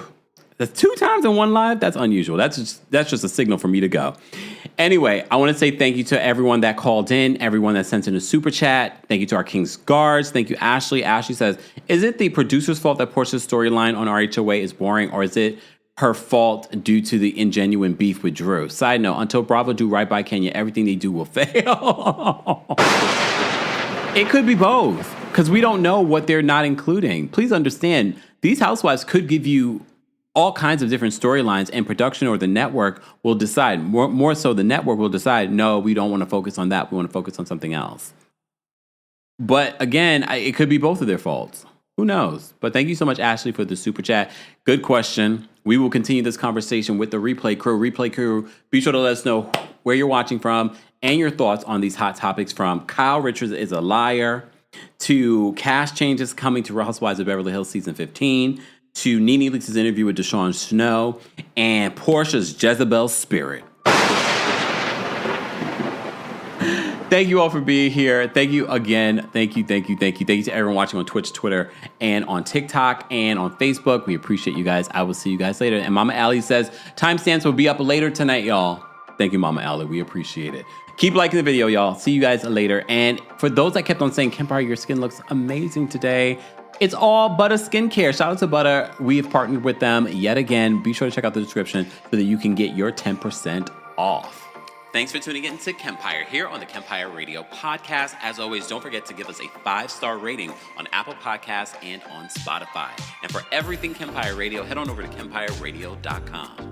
That's 2 times in one live. That's unusual. That's just a signal for me to go. Anyway, I want to say thank you to everyone that called in, everyone that sent in a super chat. Thank you to our King's Guards. Thank you, Ashley. Ashley says, is it the producer's fault that Porsha's storyline on RHOA is boring, or is it her fault due to the ingenuine beef with Drew? Side note, until Bravo do right by Kenya, everything they do will fail. It could be both, because we don't know what they're not including. Please understand, these housewives could give you all kinds of different storylines, and production or the network will decide. More so, the network will decide, no, we don't want to focus on that. We want to focus on something else. But again, it could be both of their faults. Who knows? But thank you so much, Ashley, for the super chat. Good question. We will continue this conversation with the replay crew. Replay crew, be sure to let us know where you're watching from and your thoughts on these hot topics, from Kyle Richards is a liar, to cast changes coming to Real Housewives of Beverly Hills season 15, to Nene Leakes' interview with DeShawn Snow, and Porsha's Jezebel spirit. Thank you all for being here. Thank you again. Thank you to everyone watching on Twitch, Twitter, and on TikTok, and on Facebook. We appreciate you guys. I will see you guys later. And Mama Allie says, timestamps will be up later tonight, y'all. Thank you, Mama Allie. We appreciate it. Keep liking the video, y'all. See you guys later. And for those that kept on saying, Kempire, your skin looks amazing today, it's all Butter Skincare. Shout out to Butter. We've partnered with them yet again. Be sure to check out the description so that you can get your 10% off. Thanks for tuning in to Kempire here on the Kempire Radio Podcast. As always, don't forget to give us a 5-star rating on Apple Podcasts and on Spotify. And for everything Kempire Radio, head on over to KempireRadio.com.